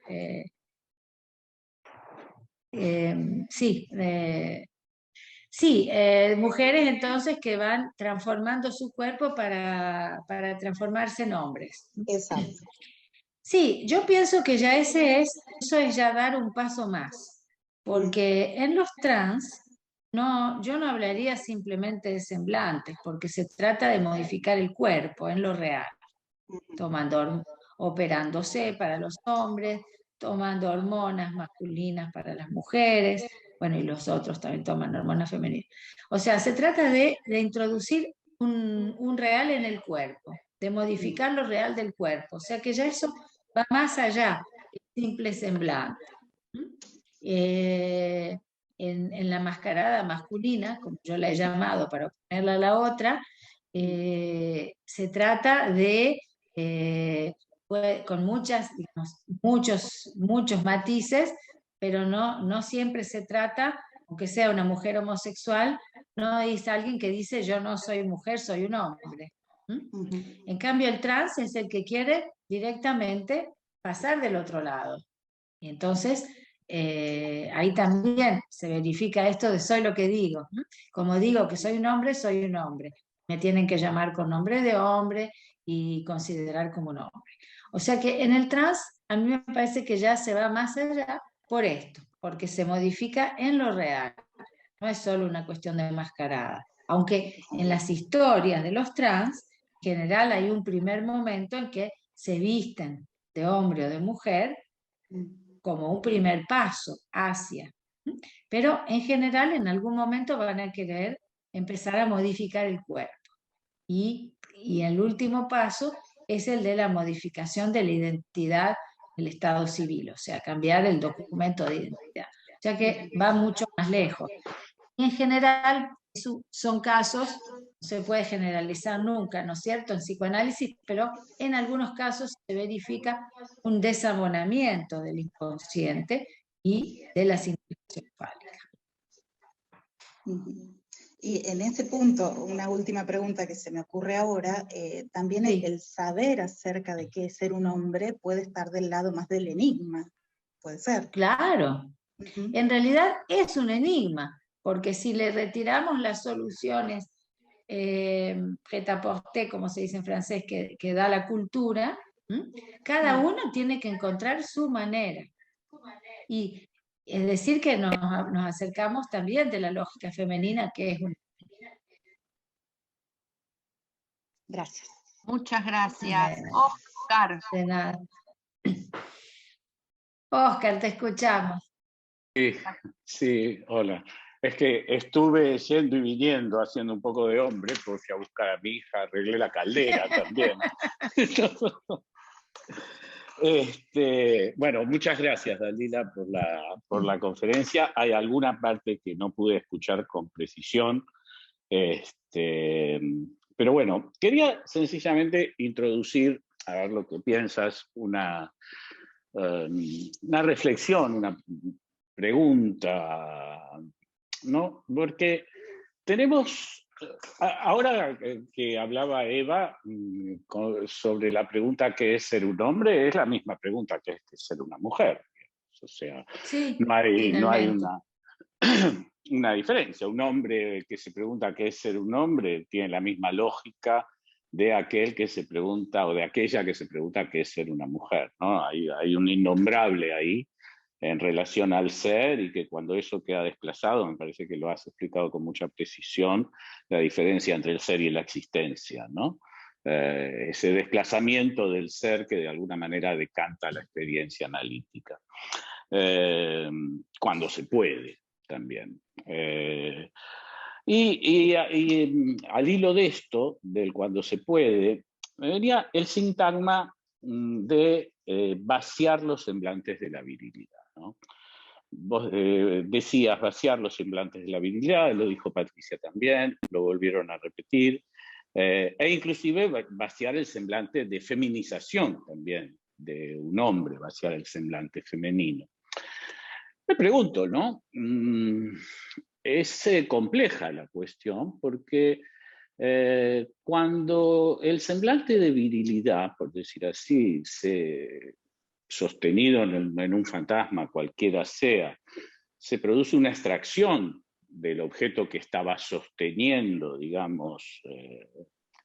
Mujeres entonces que van transformando su cuerpo para transformarse en hombres. Exacto. Sí, yo pienso que ya eso es ya dar un paso más, porque en los trans yo no hablaría simplemente de semblantes, porque se trata de modificar el cuerpo en lo real, operándose para los hombres, tomando hormonas masculinas para las mujeres, bueno, y los otros también toman hormonas femeninas. O sea, se trata de introducir un real en el cuerpo, de modificar lo real del cuerpo, o sea que ya eso va más allá del simple semblante. En la mascarada masculina, como yo la he llamado para oponerla a la otra, se trata de, con muchos matices, pero no siempre se trata, aunque sea una mujer homosexual, no es alguien que dice yo no soy mujer, soy un hombre. En cambio el trans es el que quiere directamente pasar del otro lado. Y entonces ahí también se verifica esto de soy lo que digo. Como digo que soy un hombre, soy un hombre. Me tienen que llamar con nombre de hombre y considerar como un hombre. O sea que en el trans a mí me parece que ya se va más allá por esto, porque se modifica en lo real. No es solo una cuestión de mascarada. Aunque en las historias de los trans, en general hay un primer momento en que se visten de hombre o de mujer como un primer paso hacia. Pero en general en algún momento van a querer empezar a modificar el cuerpo. Y el último paso es el de la modificación de la identidad del estado civil, o sea, cambiar el documento de identidad. O sea que va mucho más lejos. En general, son casos, no se puede generalizar nunca, ¿no es cierto?, en psicoanálisis, pero en algunos casos se verifica un desabonamiento del inconsciente y de la significación fálica. Y en ese punto, una última pregunta que se me ocurre ahora, también Sí. el saber acerca de qué es ser un hombre puede estar del lado más del enigma, puede ser. Claro, en realidad es un enigma, porque si le retiramos las soluciones prêt-à-porter, como se dice en francés, que da la cultura, cada uno tiene que encontrar su manera. Y es decir que nos acercamos también de la lógica femenina, que es un... Gracias. Muchas gracias. Bueno. Oscar. De nada. Oscar, te escuchamos. Sí, hola. Es que estuve yendo y viniendo haciendo un poco de hombre porque a buscar a mi hija arreglé la caldera también. Bueno, muchas gracias, Dalila, por la conferencia. Hay alguna parte que no pude escuchar con precisión. Pero bueno, quería sencillamente introducir, a ver lo que piensas, una reflexión, una pregunta, ¿no? Porque tenemos, ahora que hablaba Eva sobre la pregunta que es ser un hombre, es la misma pregunta que es ser una mujer. O sea, Sí, no hay finalmente. una diferencia. Un hombre que se pregunta qué es ser un hombre tiene la misma lógica de aquel que se pregunta, o de aquella que se pregunta qué es ser una mujer, ¿no? Hay un innombrable ahí en relación al ser, y que cuando eso queda desplazado, me parece que lo has explicado con mucha precisión, la diferencia entre el ser y la existencia, ¿no? Ese desplazamiento del ser que de alguna manera decanta la experiencia analítica. Cuando se puede también. Y al hilo de esto, del cuando se puede, me venía el sintagma de vaciar los semblantes de la virilidad, ¿no? Vos decías vaciar los semblantes de la virilidad, lo dijo Patricia también, lo volvieron a repetir, e inclusive vaciar el semblante de feminización también de un hombre, vaciar el semblante femenino. Me pregunto, ¿no? Es compleja la cuestión porque cuando el semblante de virilidad, por decir así, sostenido en un fantasma, cualquiera sea, se produce una extracción del objeto que estaba sosteniendo, digamos,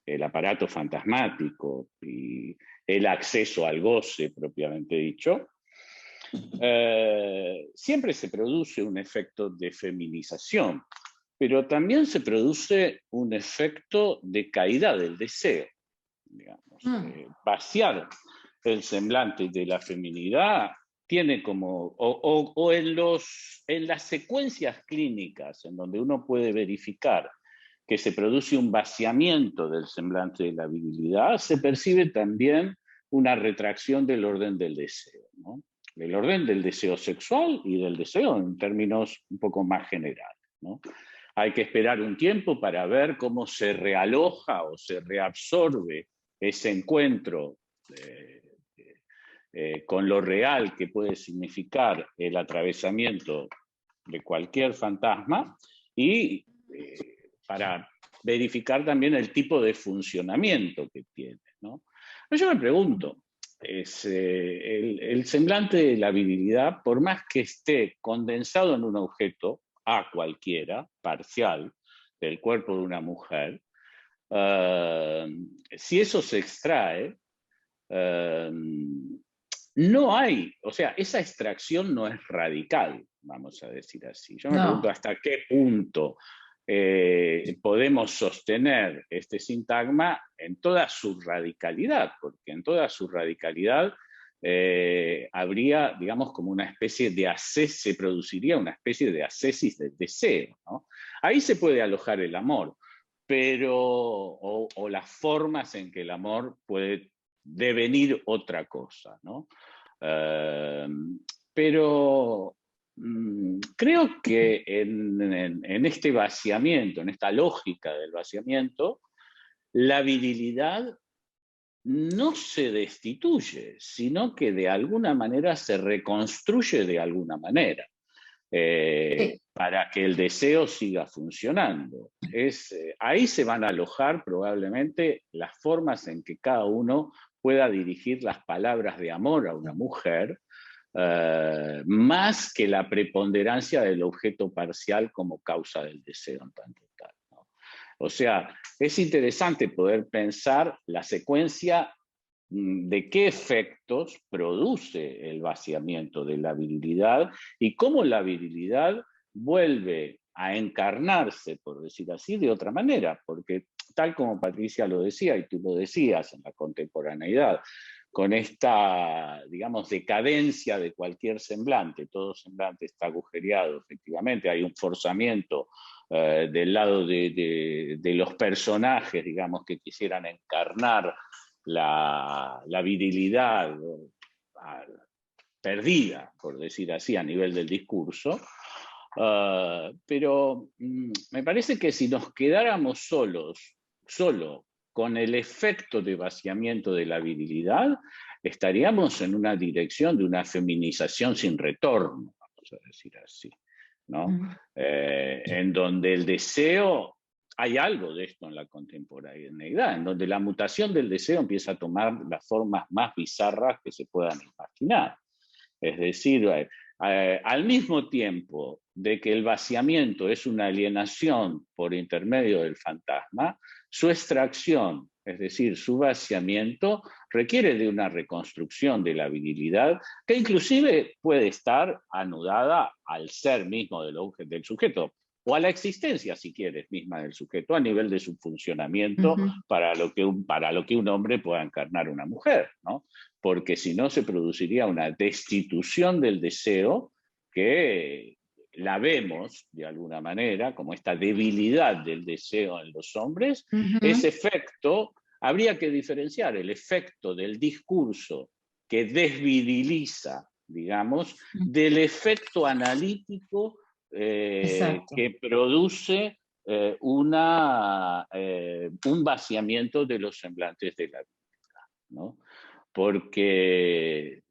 el aparato fantasmático y el acceso al goce propiamente dicho, siempre se produce un efecto de feminización, pero también se produce un efecto de caída del deseo, digamos. Vaciar el semblante de la feminidad tiene como, o en las secuencias clínicas en donde uno puede verificar que se produce un vaciamiento del semblante de la virilidad, se percibe también una retracción del orden del deseo, ¿no? Del orden del deseo sexual y del deseo en términos un poco más generales, ¿no? Hay que esperar un tiempo para ver cómo se realoja o se reabsorbe ese encuentro con lo real que puede significar el atravesamiento de cualquier fantasma y para verificar también el tipo de funcionamiento que tiene, ¿no? Pero yo me pregunto, el semblante de la virilidad, por más que esté condensado en un objeto, a cualquiera, parcial, del cuerpo de una mujer, si eso se extrae, no hay, o sea, esa extracción no es radical, vamos a decir así. Yo me pregunto hasta qué punto podemos sostener este sintagma en toda su radicalidad, porque en toda su radicalidad habría, digamos, como una especie de se produciría una especie de ascesis del deseo, ¿no? Ahí se puede alojar el amor, pero, o las formas en que el amor puede devenir otra cosa, ¿no? Pero creo que en este vaciamiento, en esta lógica del vaciamiento, la virilidad no se destituye, sino que de alguna manera se reconstruye de alguna manera, para que el deseo siga funcionando. Ahí se van a alojar probablemente las formas en que cada uno pueda dirigir las palabras de amor a una mujer, más que la preponderancia del objeto parcial como causa del deseo en tanto tal, ¿no? O sea, es interesante poder pensar la secuencia de qué efectos produce el vaciamiento de la virilidad y cómo la virilidad vuelve a encarnarse, por decir así, de otra manera, porque tal como Patricia lo decía y tú lo decías en la contemporaneidad, con esta, digamos, decadencia de cualquier semblante, todo semblante está agujereado, efectivamente, hay un forzamiento del lado de los personajes, digamos, que quisieran encarnar la virilidad perdida, por decir así, a nivel del discurso. Pero me parece que si nos quedáramos solo con el efecto de vaciamiento de la virilidad, estaríamos en una dirección de una feminización sin retorno, vamos a decir así, ¿no? En donde el deseo, hay algo de esto en la contemporaneidad, en donde la mutación del deseo empieza a tomar las formas más bizarras que se puedan imaginar. Es decir, al mismo tiempo de que el vaciamiento es una alienación por intermedio del fantasma, su extracción, es decir, su vaciamiento, requiere de una reconstrucción de la virilidad que inclusive puede estar anudada al ser mismo del sujeto, o a la existencia, si quieres, misma del sujeto, a nivel de su funcionamiento para lo que un hombre pueda encarnar una mujer, ¿no? Porque si no se produciría una destitución del deseo que la vemos de alguna manera, como esta debilidad del deseo en los hombres. Ese efecto, habría que diferenciar el efecto del discurso que desviriliza, digamos, del efecto analítico que produce un vaciamiento de los semblantes de la vida, ¿no? Porque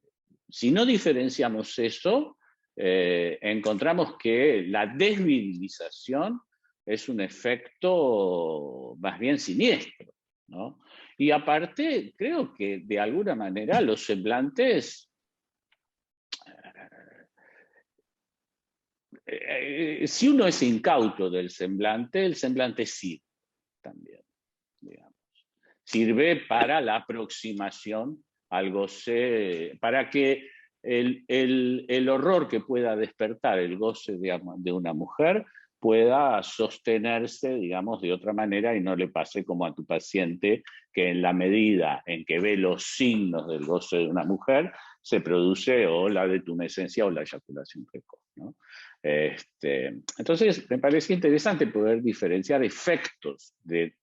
si no diferenciamos eso, encontramos que la desvirilización es un efecto más bien siniestro, ¿no? Y aparte, creo que de alguna manera los semblantes, si uno es incauto del semblante, el semblante sirve también, digamos. Sirve para la aproximación al goce, para que el horror que pueda despertar el goce de una mujer pueda sostenerse, digamos, de otra manera y no le pase como a tu paciente, que en la medida en que ve los signos del goce de una mujer, se produce o la detumescencia o la eyaculación precoz, ¿no? Entonces, me parece interesante poder diferenciar efectos de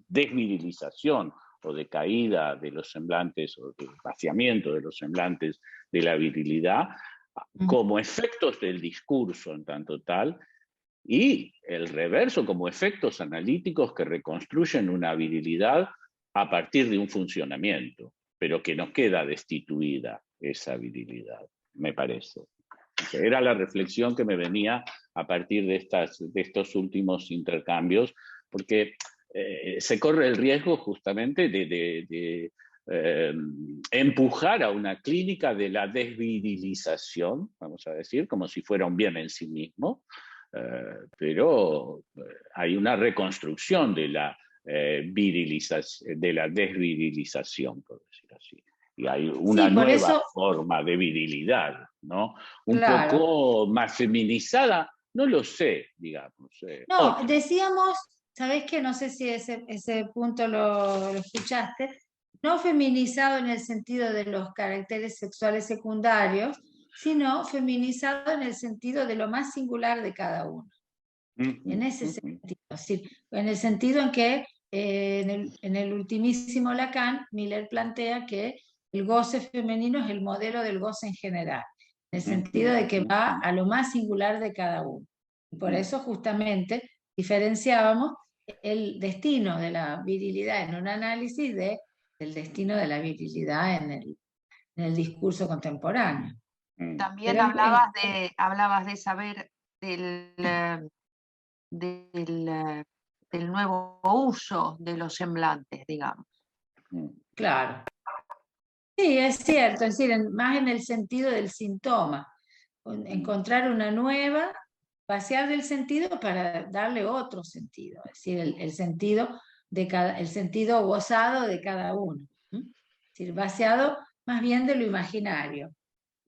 desvirilización o de caída de los semblantes o de vaciamiento de los semblantes de la virilidad como efectos del discurso en tanto tal, y el reverso como efectos analíticos que reconstruyen una virilidad a partir de un funcionamiento, pero que no queda destituida esa virilidad, me parece. Era la reflexión que me venía a partir de estos últimos intercambios, porque se corre el riesgo justamente de empujar a una clínica de la desvirilización, vamos a decir, como si fuera un bien en sí mismo, pero hay una reconstrucción de la desvirilización, por decir así. Y hay una nueva forma de virilidad, ¿no? Un poco más feminizada, no lo sé, digamos. No, decíamos, ¿sabés qué? No sé si ese punto lo escuchaste, no feminizado en el sentido de los caracteres sexuales secundarios, sino feminizado en el sentido de lo más singular de cada uno. En ese sentido, sí, en el sentido en que en el ultimísimo Lacan, Miller plantea que el goce femenino es el modelo del goce en general, en el sentido de que va a lo más singular de cada uno. Y por eso justamente diferenciábamos el destino de la virilidad en un análisis del destino de la virilidad en el discurso contemporáneo. También Pero hablabas de saber del nuevo uso de los semblantes, digamos. Claro. Sí, es cierto, es decir, más en el sentido del síntoma. Encontrar una nueva, vaciar del sentido para darle otro sentido, es decir, el sentido el sentido gozado de cada uno. Es decir, vaciado más bien de lo imaginario,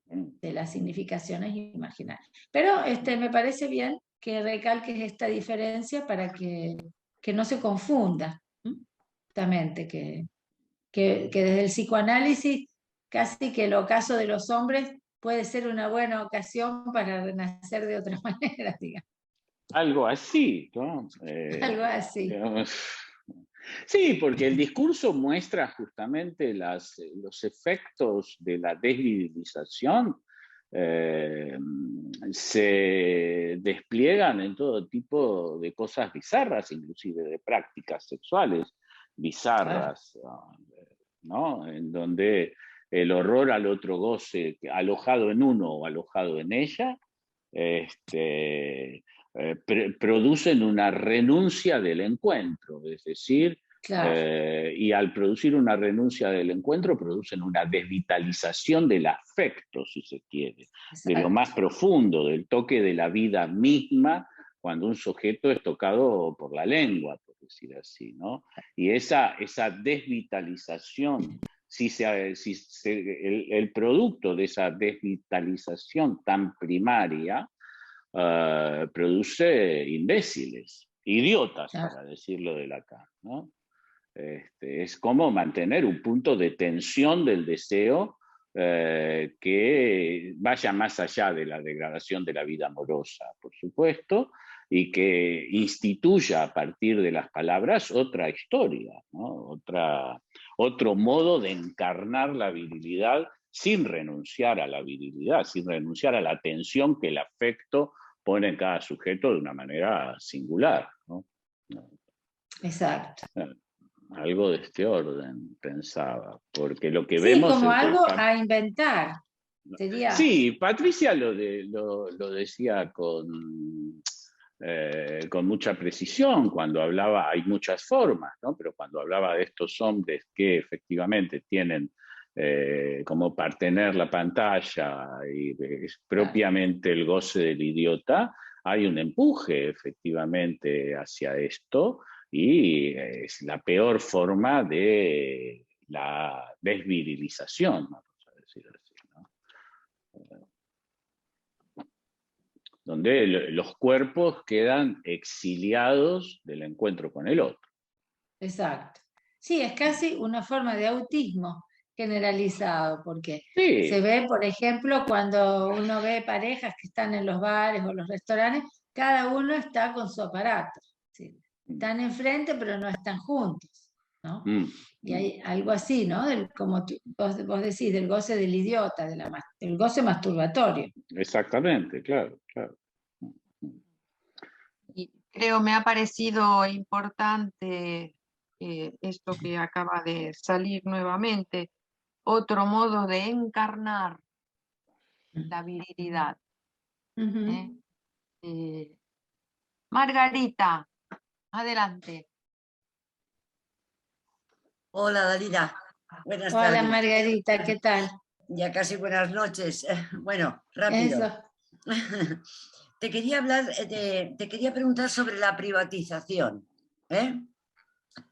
de las significaciones imaginarias. Pero me parece bien que recalques esta diferencia para que no se confunda, justamente, que desde el psicoanálisis casi que el ocaso de los hombres puede ser una buena ocasión para renacer de otra manera, digamos. Algo así, ¿no? Algo así. Sí, porque el discurso muestra justamente los efectos de la desvirilización, se despliegan en todo tipo de cosas bizarras, inclusive de prácticas sexuales bizarras, ¿no? En donde el horror al otro goce, alojado en uno o alojado en ella, producen una renuncia del encuentro, es decir, Claro. y al producir una renuncia del encuentro producen una desvitalización del afecto, si se quiere, de lo más profundo, del toque de la vida misma, cuando un sujeto es tocado por la lengua, por decir así, ¿no? Y esa desvitalización, el producto de esa desvitalización tan primaria, produce imbéciles, idiotas, para decirlo de Lacan, ¿no? Es como mantener un punto de tensión del deseo que vaya más allá de la degradación de la vida amorosa, por supuesto, y que instituya a partir de las palabras otra historia, ¿no? Otro modo de encarnar la virilidad sin renunciar a la virilidad, sin renunciar a la tensión que el afecto pone en cada sujeto de una manera singular, ¿no? Exacto. Algo de este orden, pensaba, porque lo que Sí, vemos como es algo a inventar. Sería... Sí, Patricia lo decía con mucha precisión cuando hablaba, hay muchas formas, ¿no? Pero cuando hablaba de estos hombres que efectivamente tienen como partener la pantalla y es propiamente el goce del idiota, hay un empuje efectivamente hacia esto y es la peor forma de la desvirilización, vamos a decir así, ¿no? Donde los cuerpos quedan exiliados del encuentro con el otro. Exacto. Sí, es casi una forma de autismo generalizado, porque sí. Se ve, por ejemplo, cuando uno ve parejas que están en los bares o los restaurantes, cada uno está con su aparato. ¿Sí? Están enfrente, pero no están juntos, ¿no? Y hay algo así, ¿no? Como vos decís, del goce del idiota, del goce masturbatorio. Exactamente, claro. Y creo me ha parecido importante esto que acaba de salir nuevamente, otro modo de encarnar la virilidad. Margarita, adelante. Hola, Dalila. Buenas tardes. Hola, Margarita, ¿qué tal? Ya casi buenas noches. Bueno, rápido. Eso. Te quería preguntar sobre la privatización.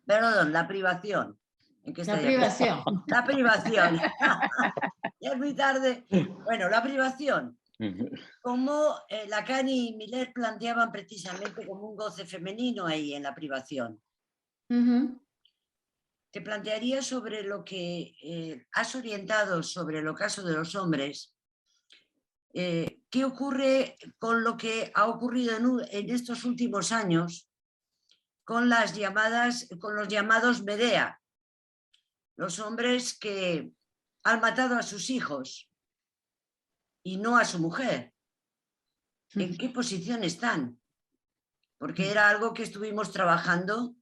Perdón, la privación. ¿En qué la privación. La privación. Ya es muy tarde. Bueno, la privación. Como Lacan y Miller planteaban precisamente como un goce femenino ahí en la privación. te plantearía sobre lo que has orientado sobre el ocaso de los hombres. ¿Qué ocurre con lo que ha ocurrido en estos últimos años con los llamados Medea? Los hombres que han matado a sus hijos y no a su mujer. ¿En qué posición están? Porque era algo que estuvimos trabajando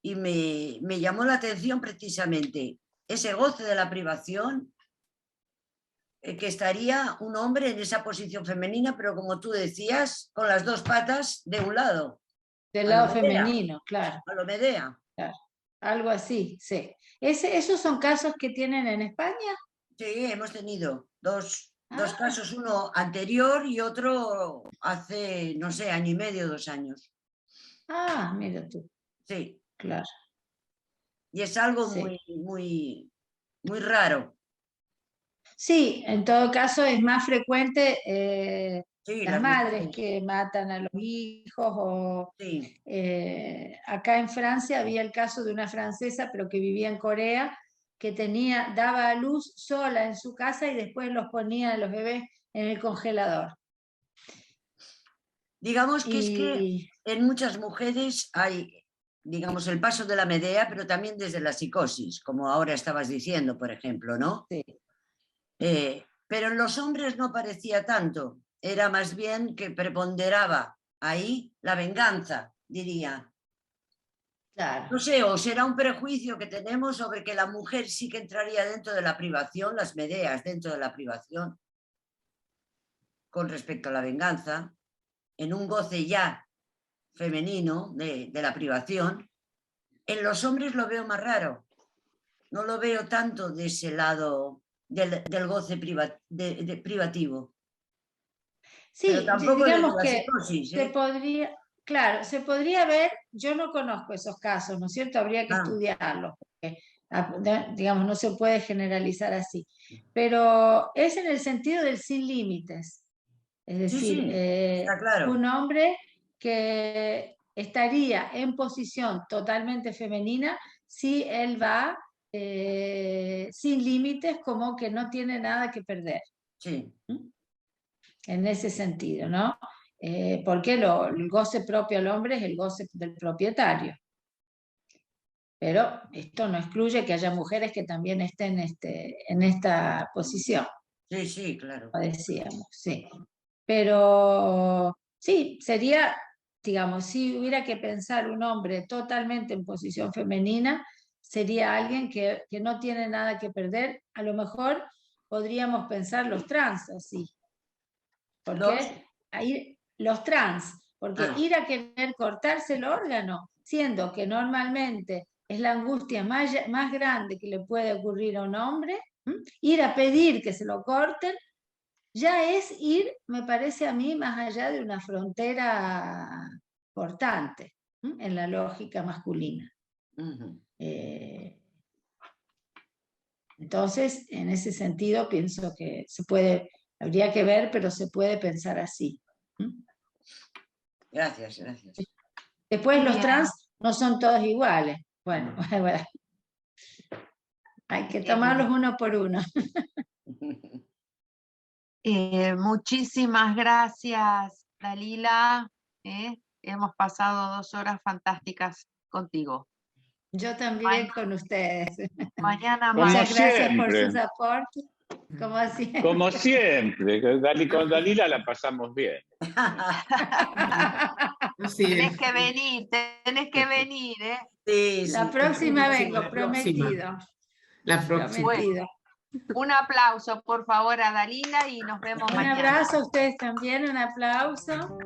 y me llamó la atención precisamente ese goce de la privación, que estaría un hombre en esa posición femenina, pero como tú decías, con las dos patas de un lado. Del lado femenino, claro. A lo Medea. Claro. Algo así, sí. ¿Esos son casos que tienen en España? Sí, hemos tenido dos casos, uno anterior y otro hace, no sé, año y medio, 2 años. Ah, mira tú. Sí. Claro. Y es algo Sí. muy raro. Sí, en todo caso es más frecuente Sí, las madres que matan a los hijos. O, sí. Acá en Francia había el caso de una francesa, pero que vivía en Corea, que daba a luz sola en su casa y después los ponía a los bebés en el congelador. Digamos que es que en muchas mujeres hay, digamos, el paso de la Medea, pero también desde la psicosis, como ahora estabas diciendo, por ejemplo, ¿no? Sí. Pero en los hombres no parecía tanto, era más bien que preponderaba ahí la venganza, diría. Claro. No sé, o será un prejuicio que tenemos sobre que la mujer sí que entraría dentro de la privación, las Medeas dentro de la privación, con respecto a la venganza, en un goce ya femenino de la privación. En los hombres lo veo más raro, no lo veo tanto de ese lado del goce privativo. Sí, pero tampoco digamos desde la que psicosis, se podría ver, yo no conozco esos casos, ¿no es cierto? Habría que estudiarlos, porque, digamos, no se puede generalizar así. Pero es en el sentido del sin límites. Es decir, está claro. un hombre que estaría en posición totalmente femenina si él va sin límites, como que no tiene nada que perder. Sí. En ese sentido, ¿no? Porque el goce propio al hombre es el goce del propietario. Pero esto no excluye que haya mujeres que también estén en esta posición. Sí, sí, claro. Como decíamos, sí. Pero sí, sería, digamos, si hubiera que pensar un hombre totalmente en posición femenina, sería alguien que no tiene nada que perder. A lo mejor podríamos pensar los trans así. Porque los trans, porque ir a querer cortarse el órgano, siendo que normalmente es la angustia más grande que le puede ocurrir a un hombre, ir a pedir que se lo corten, ya es ir, me parece a mí, más allá de una frontera cortante, en la lógica masculina. Entonces, en ese sentido, pienso que habría que ver, pero se puede pensar así. Gracias. Después los trans no son todos iguales. Bueno, hay que tomarlos uno por uno. Muchísimas gracias, Dalila. Hemos pasado 2 horas fantásticas contigo. Yo también con ustedes. Mañana más. Muchas gracias por siempre. sus aportes. Como siempre, con Dalila la pasamos bien. Tenés que venir, ¿eh? Sí, la próxima vengo, prometido. La próxima. Prometido. Un aplauso, por favor, a Dalila y nos vemos mañana. Un abrazo a ustedes también, un aplauso.